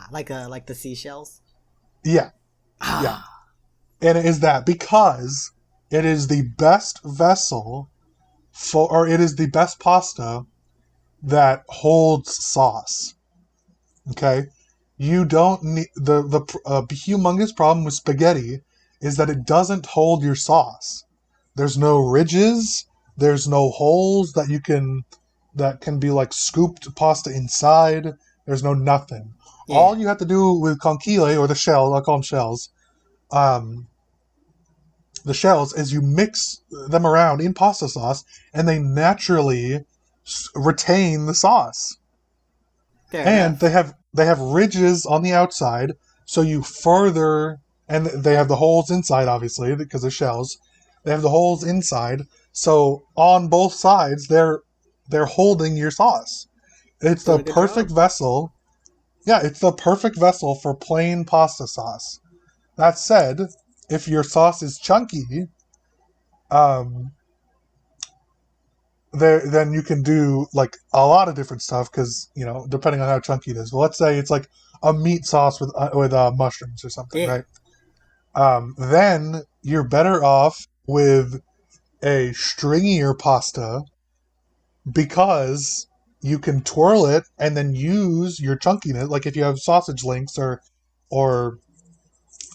Like the seashells? Yeah. Yeah. And it is that because it is the best vessel or it is the best pasta that holds sauce. Okay? You don't need the humongous problem with spaghetti is that it doesn't hold your sauce. There's no ridges, there's no holes that can be like scooped pasta inside. There's no nothing. Yeah. All you have to do with conchile or the shell, I'll call them shells, the shells is you mix them around in pasta sauce and they naturally retain the sauce. Fair enough. They have ridges on the outside, so you further, and they have the holes inside, obviously, because they're shells. They have the holes inside, so on both sides, they're holding your sauce. It's the perfect vessel. Yeah, it's the perfect vessel for plain pasta sauce. That said, if your sauce is chunky, then you can do like a lot of different stuff because depending on how chunky it is. Well, let's say it's like a meat sauce with mushrooms or something, right? Then you're better off with a stringier pasta because you can twirl it and then use your chunkiness. Like if you have sausage links or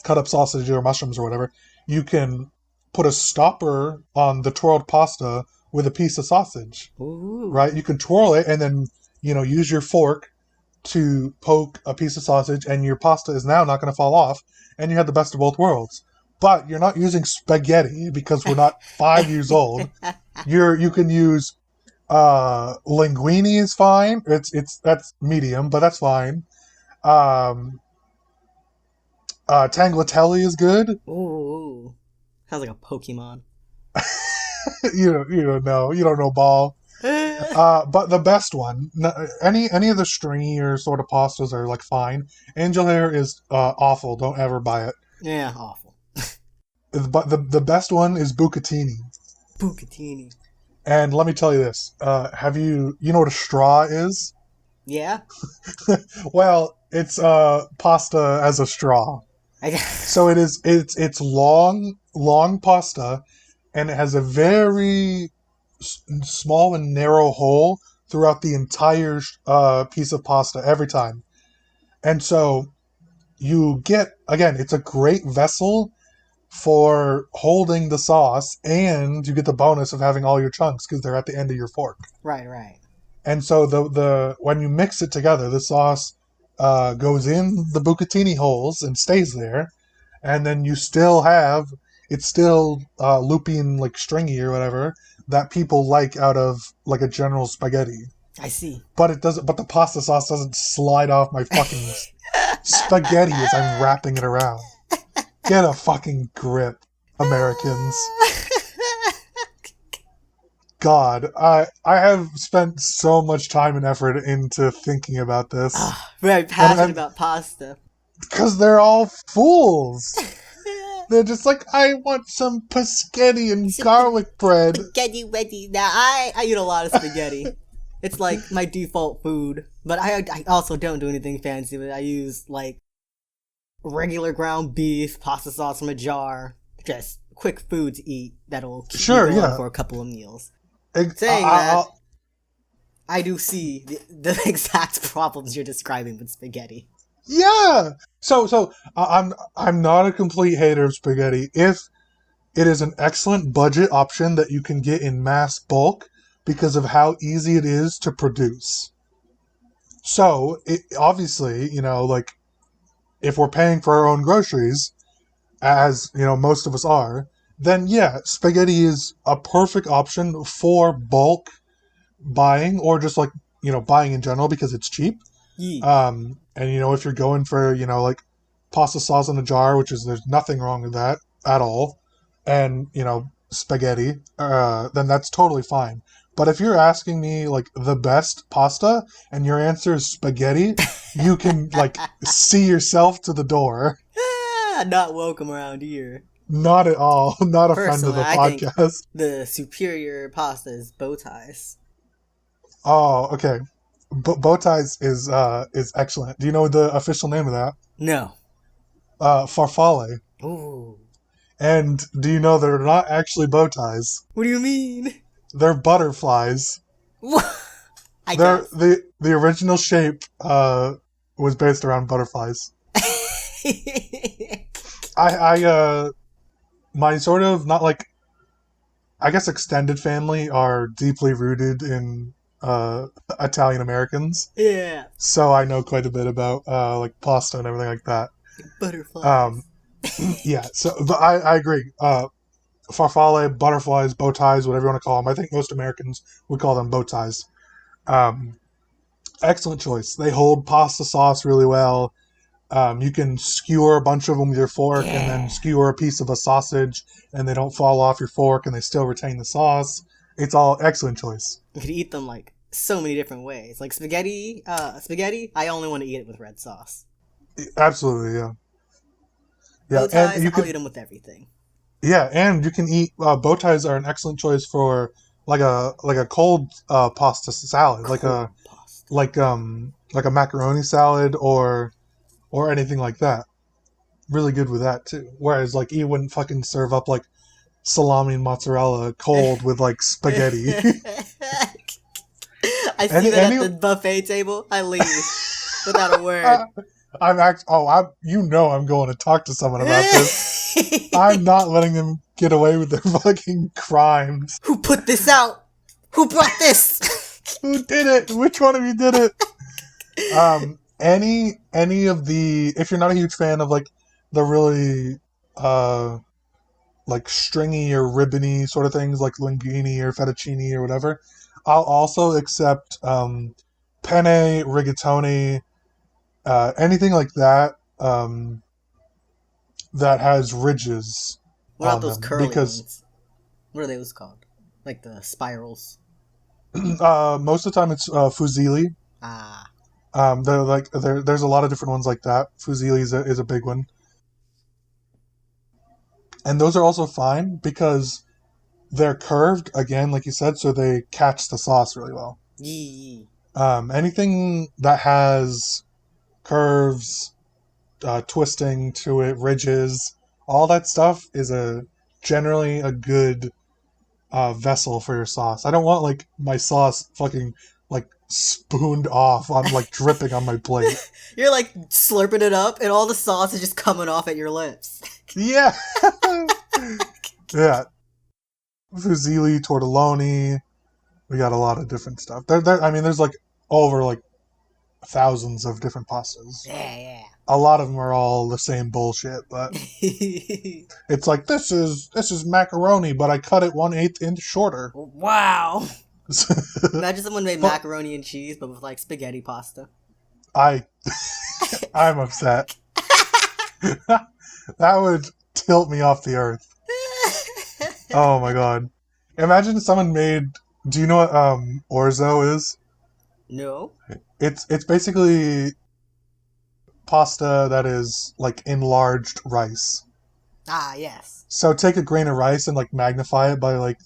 cut up sausage or mushrooms or whatever, you can put a stopper on the twirled pasta with a piece of sausage. Ooh. Right? You can twirl it and then, use your fork to poke a piece of sausage and your pasta is now not going to fall off and you have the best of both worlds. But you're not using spaghetti because we're not 5 years old. You can use linguine is fine. That's medium, but that's fine. Tagliatelle is good. Ooh. Sounds like a Pokemon. You don't know. You don't know ball. But the best one, any of the stringier sort of pastas are like fine. Angel hair is awful. Don't ever buy it. Yeah, awful. But the best one is bucatini. Bucatini. And let me tell you this. Have you know what a straw is? Yeah. Well, it's pasta as a straw. So it's long pasta, and it has a very small and narrow hole throughout the entire piece of pasta every time. And so you get, again, it's a great vessel for holding the sauce, and you get the bonus of having all your chunks because they're at the end of your fork. Right. And so the when you mix it together, the sauce goes in the bucatini holes and stays there, and then you still have it's still looping like stringy or whatever that people like out of like a general spaghetti. I see. But it doesn't. But the pasta sauce doesn't slide off my fucking spaghetti as I'm wrapping it around. Get a fucking grip, Americans. God, I have spent so much time and effort into thinking about this. Very passionate about pasta. Because they're all fools. They're just like, I want some paschetti and garlic bread. Spaghetti weddy. Now, I eat a lot of spaghetti. It's like my default food. But I also don't do anything fancy with it. I use like regular ground beef, pasta sauce from a jar. Just quick food to eat that'll keep you going for a couple of meals. Saying that, I do see the exact problems you're describing with spaghetti. Yeah. So I'm not a complete hater of spaghetti if it is an excellent budget option that you can get in mass bulk because of how easy it is to produce. So obviously, like if we're paying for our own groceries, as most of us are, then yeah, spaghetti is a perfect option for bulk buying or just like, buying in general because it's cheap. Yeah. And if you're going for, like pasta sauce in a jar, there's nothing wrong with that at all. And, spaghetti, then that's totally fine. But if you're asking me like the best pasta and your answer is spaghetti, you can like see yourself to the door. Not welcome around here. Not at all. Not a friend of the I podcast. think the superior pasta is bow ties. Oh, okay. Bow ties is excellent. Do you know the official name of that? No. Farfalle. Ooh. And do you know they're not actually bow ties? What do you mean? They're butterflies. What? I guess. The original shape was based around butterflies. My sort of, not like, I guess extended family are deeply rooted in Italian Americans. Yeah. So I know quite a bit about like pasta and everything like that. Butterflies. Yeah, so but I agree. Farfalle, butterflies, bow ties, whatever you want to call them. I think most Americans would call them bow ties. Excellent choice. They hold pasta sauce really well. You can skewer a bunch of them with your fork and then skewer a piece of a sausage and they don't fall off your fork and they still retain the sauce. It's all excellent choice. You could eat them like so many different ways. Like spaghetti, I only want to eat it with red sauce. Absolutely, yeah. Bow ties, I'll eat them with everything. Yeah, and you can eat bow ties are an excellent choice for like a cold pasta salad, like a macaroni salad or anything like that. Really good with that too. Whereas like you wouldn't fucking serve up like salami and mozzarella cold with like spaghetti. I see that at the buffet table. I leave without a word. I'm going to talk to someone about this. I'm not letting them get away with their fucking crimes. Who put this out? Who brought this? Who did it? Which one of you did it? Any of the, if you're not a huge fan of like the really like stringy or ribbony sort of things like linguine or fettuccine or whatever, I'll also accept penne, rigatoni, anything like that that has ridges. What about those curly ones? What are those called? Like the spirals? Most of the time it's fusilli. Ah. There's a lot of different ones like that. Fusilli is a big one. And those are also fine because they're curved, again, like you said, so they catch the sauce really well. Yee. Anything that has curves, twisting to it, ridges, all that stuff is generally a good vessel for your sauce. I don't want like my sauce fucking like spooned off on like dripping on my plate. You're like slurping it up and all the sauce is just coming off at your lips. Yeah. Yeah. Fusilli, tortelloni. We got a lot of different stuff. There's like over like thousands of different pastas. Yeah. A lot of them are all the same bullshit, but it's like, this is macaroni, but I cut it 1/8 inch shorter. Wow. Imagine someone made macaroni and cheese, but with like spaghetti pasta. I'm upset. That would tilt me off the earth. Oh my god. Imagine someone made... Do you know what orzo is? No. It's basically pasta that is like enlarged rice. Ah, yes. So take a grain of rice and like magnify it by like,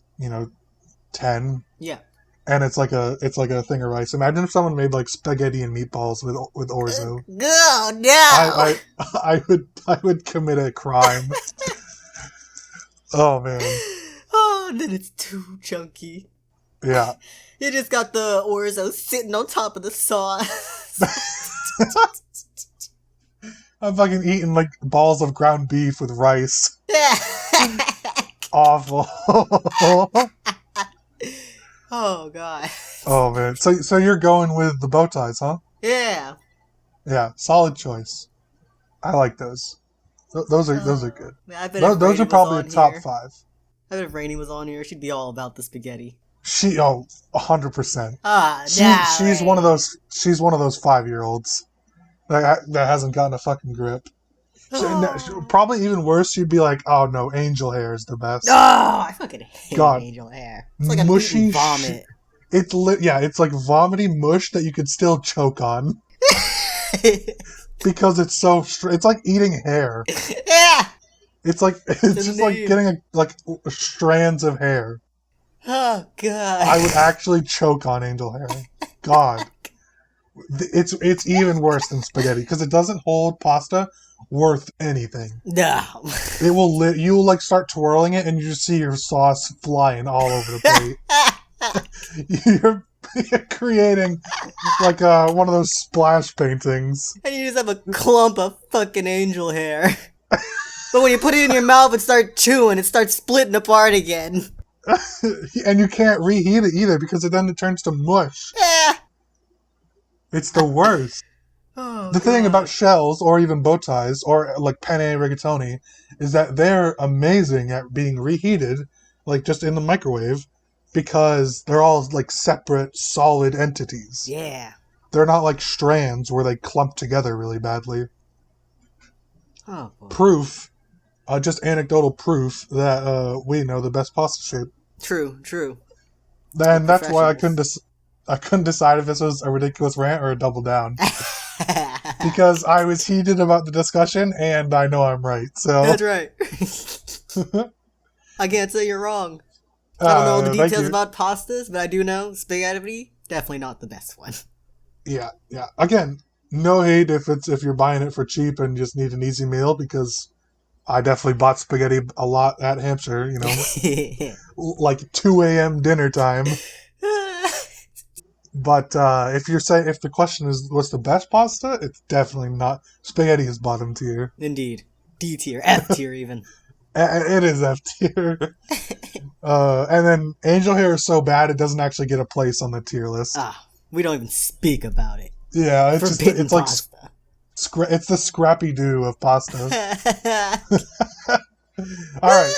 10. Yeah. And it's like a thing of rice. Imagine if someone made like spaghetti and meatballs with orzo. Oh no! I would commit a crime. Oh man. Oh, then it's too chunky. Yeah. You just got the orzo sitting on top of the sauce. I'm fucking eating like balls of ground beef with rice. Awful. Oh god. Oh man. So you're going with the bow ties, huh? Yeah. Yeah, solid choice. I like those. Those are good. I bet if Those Rainie are probably was a on top here- 5. I bet if Rainie was on here, she'd be all about the spaghetti. 100%. Ah, She's one of those 5-year-olds that hasn't gotten a fucking grip. Probably even worse, she'd be like, "Oh no, angel hair is the best." Oh, I fucking hate God. angel hair. It's like a Mushy eating vomit. It's like vomity mush that you could still choke on because it's so. It's like eating hair. Yeah. It's just like getting strands of hair. Oh god. I would actually choke on angel hair. God, it's even worse than spaghetti because it doesn't hold pasta worth anything. No. It will. You will like start twirling it, and you just see your sauce flying all over the plate. You're creating like one of those splash paintings. And you just have a clump of fucking angel hair. But when you put it in your mouth and start chewing, it starts splitting apart again. And you can't reheat it either because then it turns to mush. Yeah. It's the worst. Oh, The thing about shells or even bow ties or like penne rigatoni is that they're amazing at being reheated, like just in the microwave, because they're all like separate solid entities. Yeah. They're not like strands where they clump together really badly. Oh, boy. Proof, just anecdotal proof that we know the best pasta shape. True. And that's why I couldn't decide if this was a ridiculous rant or a double down. Because I was heated about the discussion, and I know I'm right. So That's right. I can't say you're wrong. I don't know all the details about pastas, but I do know spaghetti, definitely not the best one. Yeah. Again, no hate if you're buying it for cheap and just need an easy meal, because I definitely bought spaghetti a lot at Hampshire, like 2 a.m. dinner time. But if the question is what's the best pasta, it's definitely not. Spaghetti is bottom tier. Indeed. D tier, F tier even. It is F tier. And then angel hair is so bad it doesn't actually get a place on the tier list. We don't even speak about it. Yeah, it's like pasta. It's the scrappy doo of pasta. All right,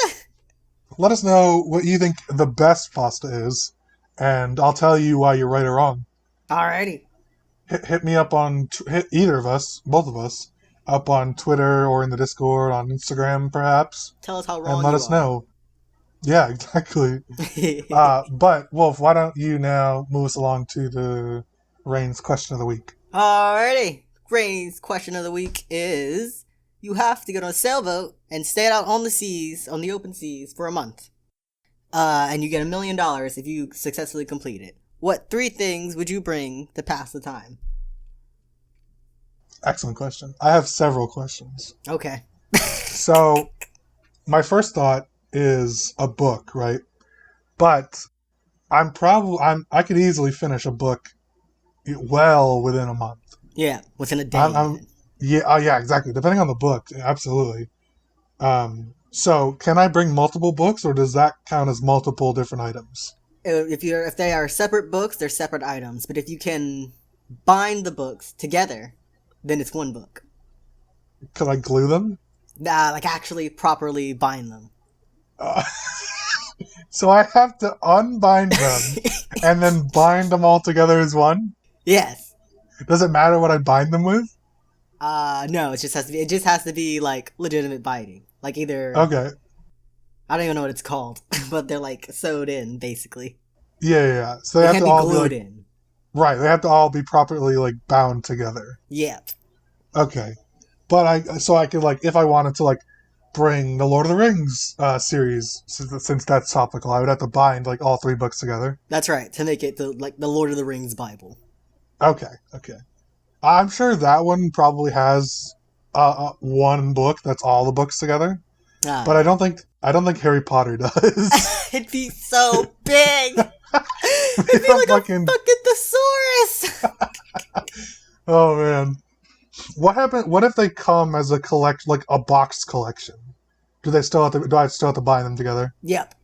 let us know what you think the best pasta is, and I'll tell you why you're right or wrong. Alrighty. Hit me up hit either of us, both of us, up on Twitter or in the Discord, on Instagram perhaps. Tell us how wrong and let you us are. know. Yeah, exactly. But Wolf, why don't you now move us along to the Rain's question of the week? Alrighty. Rainie's question of the week is: you have to get on a sailboat and stay out on the open seas for a month. And you get $1 million if you successfully complete it. What 3 things would you bring to pass the time? Excellent question. I have several questions. Okay. So, my first thought is a book, right? But I could easily finish a book well within a month. Yeah, within a day. Yeah, exactly. Depending on the book, absolutely. So, can I bring multiple books, or does that count as multiple different items? If they are separate books, they're separate items. But if you can bind the books together, then it's one book. Could I glue them? Like actually properly bind them. So I have to unbind them and then bind them all together as one? Yes. Does it matter what I bind them with? No, it just has to be like legitimate binding. Like either Okay. I don't even know what it's called, but they're like sewed in basically. Yeah. So they They have can't to be all glued be in. right. They have to all be properly like bound together. Yep. Okay, but I could like if I wanted to like bring the Lord of the Rings series since that's topical, I would have to bind like all 3 books together. That's right, to make it the Lord of the Rings Bible. Okay. I'm sure that one probably has one book that's all the books together, but I don't think Harry Potter does. It'd be so big. It'd be like a fucking thesaurus. Oh man, what if they come as a like a box collection? Do I still have to bind them together? Yep.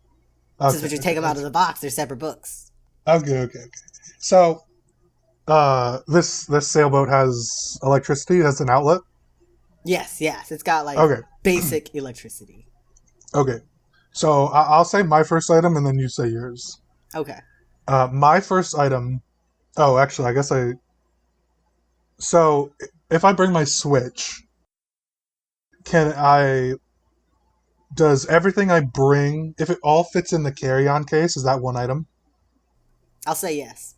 Okay, Since when you take them out of the box, they're separate books. Okay. So, this sailboat has electricity. It has an outlet. Yes. It's got like basic electricity. Okay. So I'll say my first item, and then you say yours. Okay. My first item. Oh, actually, I guess I. So if I bring my Switch, does everything I bring, if it all fits in the carry-on case, is that one item? I'll say yes.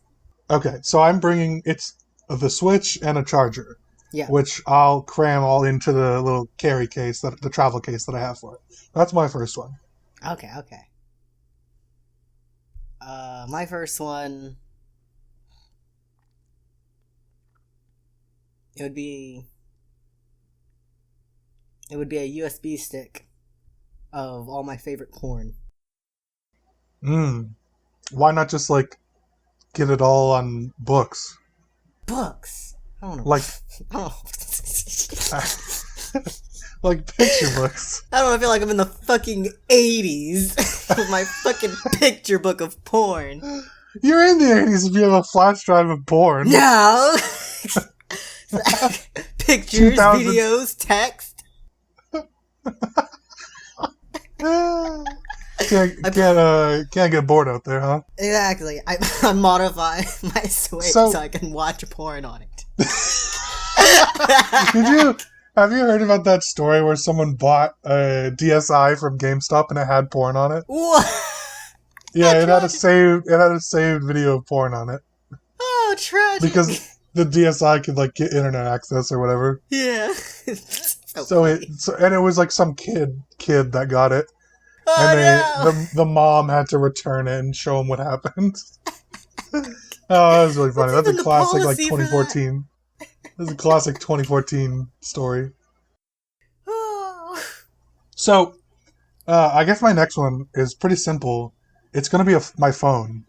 Okay, so I'm bringing the Switch and a charger. Yeah. Which I'll cram all into the little carry case, the travel case that I have for it. That's my first one. Okay. My first one. It would be a USB stick of all my favorite porn. Why not just like get it all on books? Books? I don't know. Like, I don't know. like picture books. I don't know, I feel like I'm in the fucking 80s with my fucking picture book of porn. You're in the 80s if you have a flash drive of porn. No! Pictures, videos, text. Can't get bored out there, huh? Exactly. I modify my Switch so I can watch porn on it. Have you heard about that story where someone bought a DSi from GameStop and it had porn on it? What? Yeah, it had a saved video of porn on it. Oh, tragic. Because the DSi could like get internet access or whatever. Yeah. And it was like some kid that got it. Oh, and the mom had to return it and show him what happened. Oh, that was really funny. That's a classic like 2014. This is a classic 2014 story. Oh. So, I guess my next one is pretty simple. It's going to be my phone.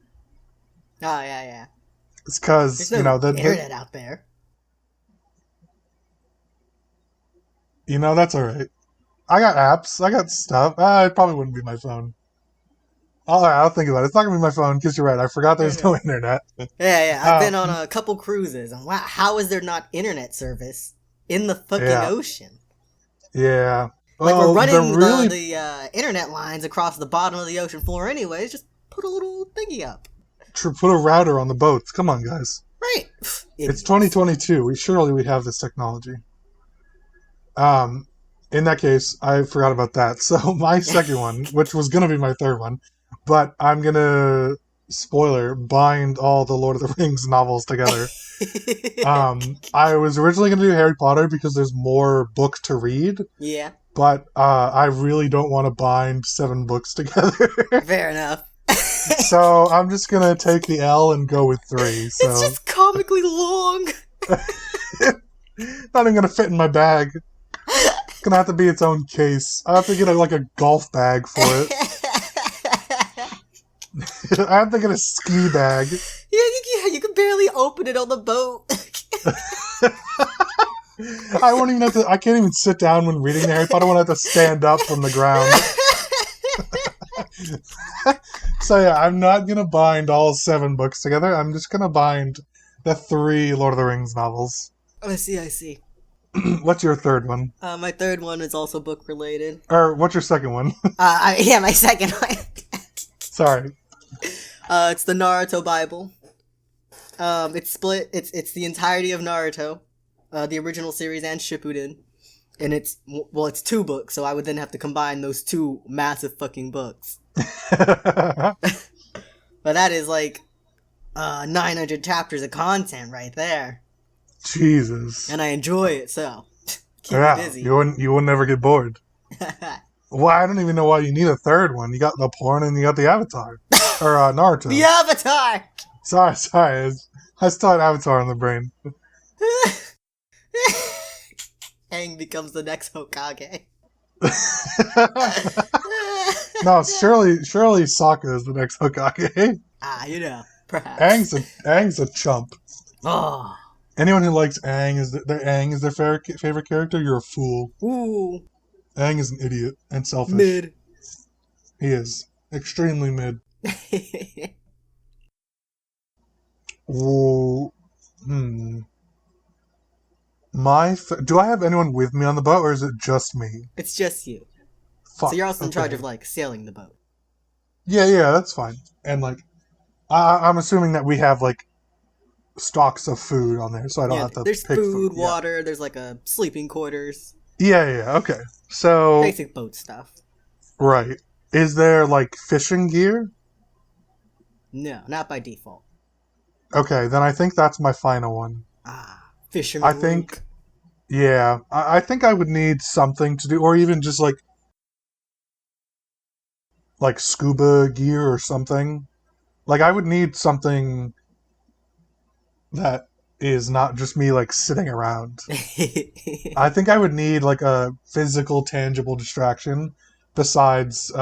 Oh, yeah. It's because, the internet out there. That's alright. I got apps. I got stuff. It probably wouldn't be my phone. I'll think about it. It's not going to be my phone because you're right. I forgot there's no internet. Yeah. I've been on a couple cruises. And wow, how is there not internet service in the fucking ocean? Yeah. Like, we're running the internet lines across the bottom of the ocean floor anyways. Just put a little thingy up. Put a router on the boats. Come on, guys. Right. It's 2022. We have this technology. In that case, I forgot about that. So my second one, which was going to be my third one, but I'm going to, spoiler, bind all the Lord of the Rings novels together. I was originally going to do Harry Potter because there's more books to read. Yeah. But I really don't want to bind 7 books together. Fair enough. So I'm just going to take the L and go with 3. So. It's just comically long. Not even going to fit in my bag. It's going to have to be its own case. I have to get a golf bag for it. I have to get a ski bag. Yeah, you can barely open it on the boat. I won't even have to. I can't even sit down when reading Harry Potter. I won't have to stand up from the ground. So yeah, I'm not gonna bind all 7 books together. I'm just gonna bind the 3 Lord of the Rings novels. I see. What's your third one? My third one is also book related. Or what's your second one? My second one. Sorry. It's the Naruto Bible. It's split. It's the entirety of Naruto, the original series and Shippuden, and it's 2 books. So I would then have to combine those 2 massive fucking books. But that is like 900 chapters of content right there. Jesus. And I enjoy it, so keep me busy. You would never get bored. Well, I don't even know why you need a third one. You got the porn and you got the Avatar. Or Naruto. The Avatar! Sorry. I still had Avatar in the brain. Aang becomes the next Hokage. No, surely Sokka is the next Hokage. Perhaps. Aang's a chump. Oh. Anyone who likes Aang is their favorite character, you're a fool. Ooh. Aang is an idiot and selfish. Mid. He is. Extremely mid. Whoa. Do I have anyone with me on the boat, or is it just me? It's just you. Fuck. So you're also in charge of, sailing the boat. Yeah, that's fine. And, I'm assuming that we have, stocks of food on there, so I don't have to there's pick food, Yeah. water, there's, a sleeping quarters. Yeah, okay. So... basic boat stuff. Right. Is there, fishing gear? No, not by default. Okay, then I think that's my final one. Fisherman I think... Yeah. I think I would need something to do, or even just, scuba gear or something. I would need something that is not just me, sitting around. I think I would need, a physical, tangible distraction besides,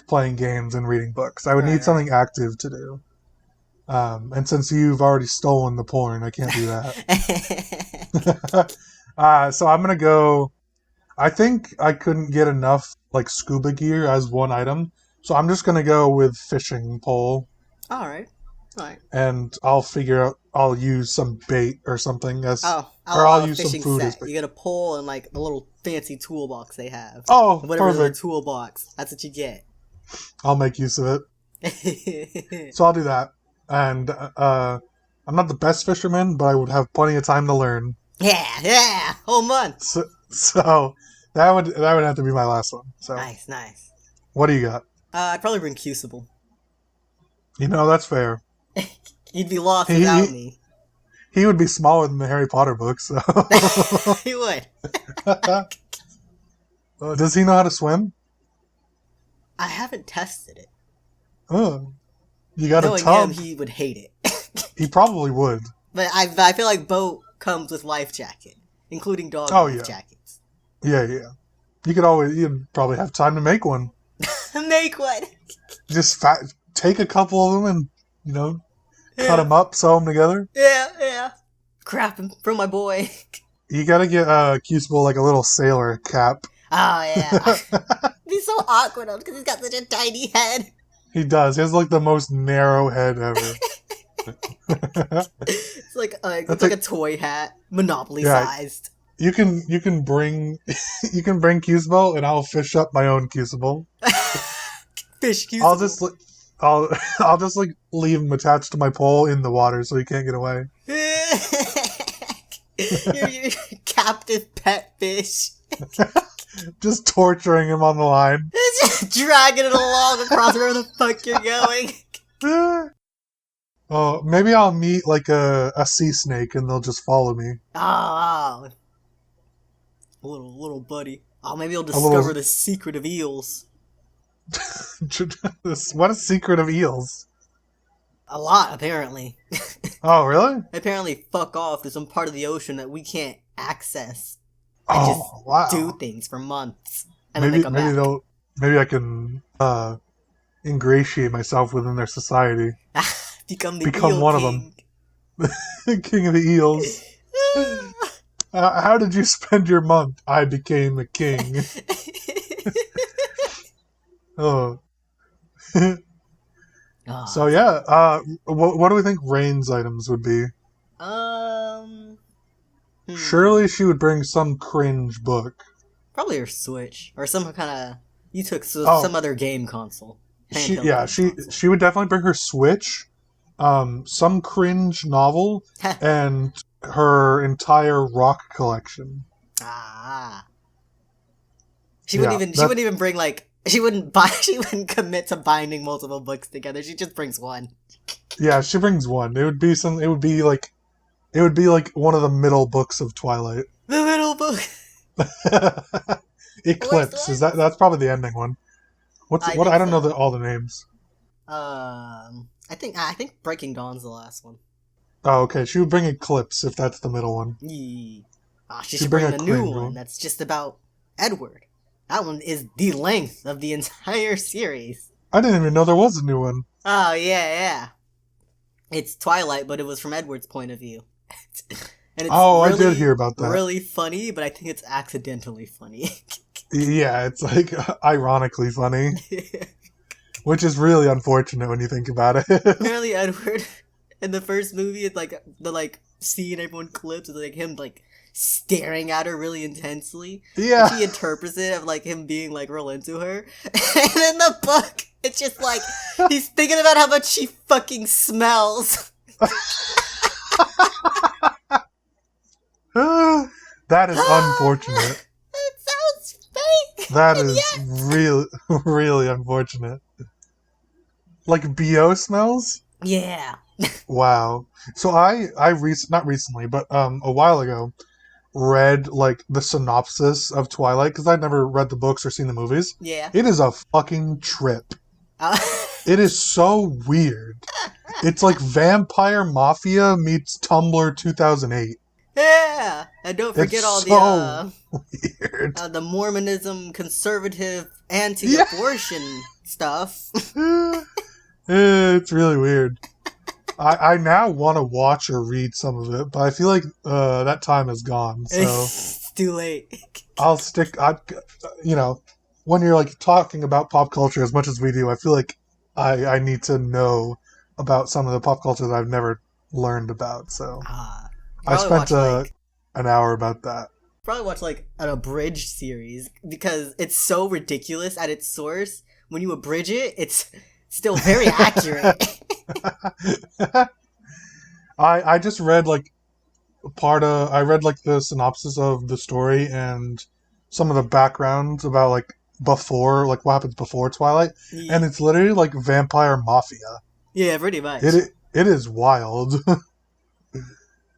playing games and reading books. I would need something active to do. And since you've already stolen the porn, I can't do that. So I'm going to go... I think I couldn't get enough, scuba gear as one item. So I'm just going to go with fishing pole. Alright. And I'll use some bait or something I'll use some food as bait. You get a pole and the little fancy toolbox they have. Oh, whatever perfect. The toolbox. That's what you get. I'll make use of it. So I'll do that. And I'm not the best fisherman, but I would have plenty of time to learn. Yeah, whole month. So that would have to be my last one. So Nice. What do you got? I'd probably bring Crucible. That's fair. You'd be lost without me. He would be smaller than the Harry Potter books. So. He would. Does he know how to swim? I haven't tested it. Oh, you got Knowing a tub. him, he would hate it. He probably would. But I feel like boat comes with life jacket, including dog life jackets. Yeah. You'd probably have time to make one. Make one. Just take a couple of them and, cut them up, sew them together. Yeah. Crap from my boy. You gotta get Crucible a little sailor cap. Oh, yeah. He's so awkward because he's got such a tiny head. He does. He has the most narrow head ever. It's like a toy hat, Monopoly sized. You can bring Crucible, and I'll fish up my own Crucible. Fish Crucible. I'll just leave him attached to my pole in the water so he can't get away. Your captive pet fish. Just torturing him on the line. Just dragging it along across wherever the fuck you're going. Oh, maybe I'll meet a sea snake and they'll just follow me. Oh. Little buddy. Oh, maybe he'll discover the secret of eels. What a secret of eels? A lot, apparently. Oh, really? Apparently fuck off to some part of the ocean that we can't access. Wow. Do things for months. And Maybe then they come back. maybe I can ingratiate myself within their society. Become one of them. King of the eels. How did you spend your month? I became a king. Oh. So Oh, yeah, what do we think Rain's items would be? um, Surely she would bring some cringe book. probably her Switch or some kind of. You took Oh, some other game console, she handheld yeah game she console. she would definitely bring her Switch, some cringe novel, and her entire rock collection. Ah, Yeah, she wouldn't even bring like she wouldn't buy she wouldn't commit to binding multiple books together. She just brings one. yeah, she brings one. It would be some. It would be like one of the middle books of Twilight. The middle book. Worst Eclipse is one. that's probably the ending one. I What think I don't know so. all the names. I think Breaking Dawn's the last one. Oh, okay. She would bring Eclipse if that's the middle one. Yee. Ah, she She'd should bring bring a the new cringe one. one. That's just about Edward. That one is the length of the entire series. I didn't even know there was a new one. Oh yeah. It's Twilight, but it was from Edward's point of view. And it's Oh, I really, did hear about that. really funny, but I think it's accidentally funny. Yeah, it's like ironically funny, which is really unfortunate when you think about it. Apparently, Edward in the first movie, it's like the scene everyone clips is like him staring at her really intensely. Yeah. And she interprets it of him being real into her. And in the book, it's just he's thinking about how much she fucking smells. That is unfortunate. It sounds fake. That And is yet- really, really unfortunate. Like BO smells? Yeah. Wow. So not recently, but a while ago, read the synopsis of Twilight because I'd never read the books or seen the movies. Yeah. It is a fucking trip. It is so weird. It's like Vampire Mafia meets Tumblr 2008. Yeah. And don't forget It's all so weird. the Mormonism, conservative, anti-abortion stuff. It's really weird. I now want to watch or read some of it, but I feel like that time is gone. So It's too late. I'll stick. When you're talking about pop culture as much as we do, I feel like I need to know about some of the pop culture that I've never learned about. So I spent an hour about that. Probably watch an abridged series because it's so ridiculous at its source. When you abridge it, it's still very accurate. I just read I read the synopsis of the story and some of the backgrounds about before what happens before Twilight, and it's literally Vampire Mafia. Yeah, pretty much. It is wild.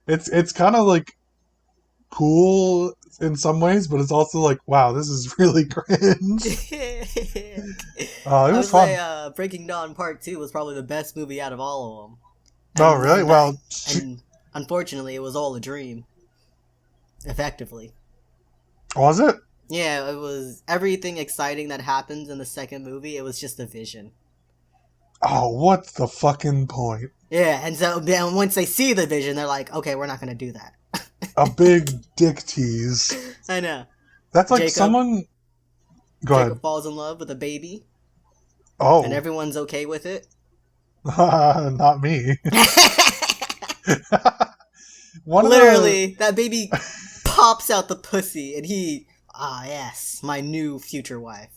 It's kind of cool in some ways, but it's also wow, this is really cringe. It was fun. Say, Breaking Dawn Part 2 was probably the best movie out of all of them. Oh, really? Well, and unfortunately, it was all a dream. Effectively. Was it? Yeah, it was everything exciting that happens in the second movie. It was just a vision. Oh, what's the fucking point? Yeah, and so then once they see the vision, they're like, okay, we're not going to do that. A big dick tease. I know. That's Jacob, someone... Go Jacob ahead. falls in love with a baby. Oh. And everyone's okay with it. Not me. Literally, that baby pops out the pussy, and yes, my new future wife.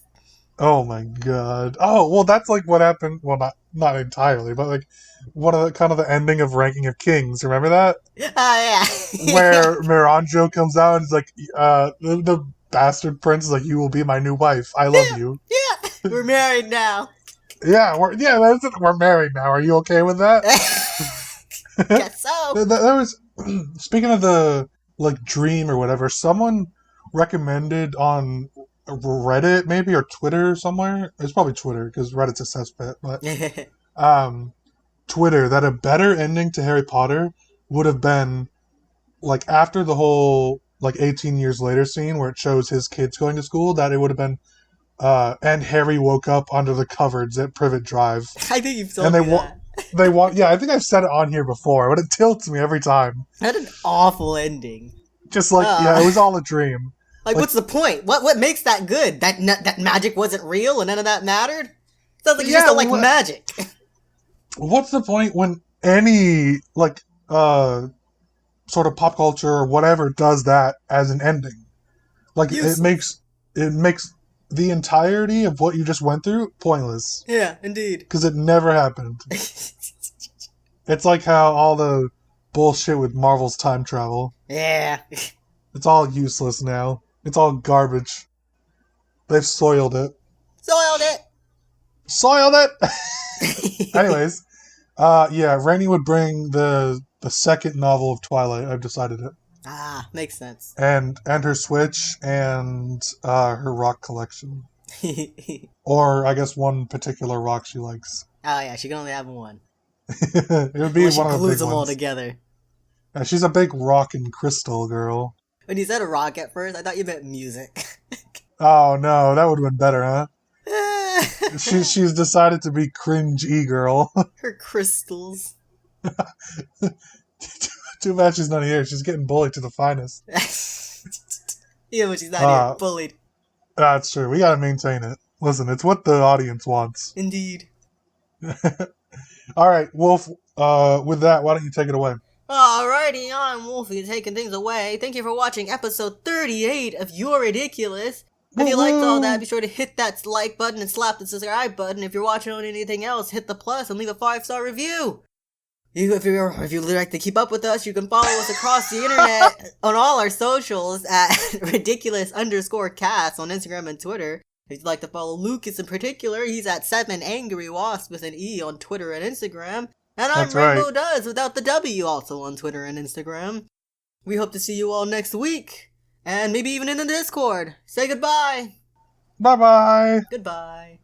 Oh my god. Oh, well, that's what happened. Well, not entirely, but one of the ending of Ranking of Kings. Remember that? Oh, yeah. Where Miranjo comes out and is the bastard prince is you will be my new wife. I love you. Yeah, we're married now. Yeah, that's it. We're married now. Are you okay with that? Guess so. There was, speaking of the dream or whatever, someone recommended on Reddit maybe or Twitter somewhere. It's probably Twitter because Reddit's a cesspit, but Twitter that a better ending to Harry Potter would have been after the whole 18 years later scene where it shows his kids going to school, that it would have been and Harry woke up under the cupboards at Privet Drive. I think you've told me that. Yeah, I think I've said it on here before, but it tilts me every time. That an awful ending. Just yeah, it was all a dream. What's the point? What makes that good? That magic wasn't real and none of that mattered? Sounds like you just don't like magic. what's the point when any like sort of pop culture or whatever does that as an ending? Like Useless. it makes the entirety of what you just went through pointless Yeah, indeed. because it never happened. It's like how all the bullshit with Marvel's time travel. Yeah. It's all useless now. It's all garbage. They've soiled it. Soiled it. Soiled it. Anyways, yeah, Rainie would bring the second novel of Twilight. I've decided it, Ah, makes sense. and her Switch and her rock collection, Oh or I guess one particular rock she likes. yeah, she can only have one. It would be Unless she one of the glues big them all ones. together. Yeah, she's a big rock and crystal girl. When you said a rock at first, I thought you meant music. Oh no, that would have been better, huh? She's decided to be cringe girl. Her crystals. Too bad she's not here. She's getting bullied to the finest. Even when she's not here, Uh, bullied. that's true. We gotta maintain it. Listen, it's what the audience wants. Indeed. All right, Wolf. With that, why don't you take it away? Alrighty, I'm Wolfie taking things away. Thank you for watching episode 38 of You're Ridiculous. If you liked all that, be sure to hit that like button and slap the subscribe button. If you're watching on anything else, hit the plus and leave a 5-star review. If you like to keep up with us, you can follow us across the internet on all our socials at ridiculous_cast on Instagram and Twitter. If you'd like to follow Lucas in particular, he's at 7AngryWasp with an E on Twitter and Instagram. And I'm That's right. Rainbow Does without the W also on Twitter and Instagram. We hope to see you all next week. And maybe even in the Discord. Say goodbye. Bye bye. Goodbye.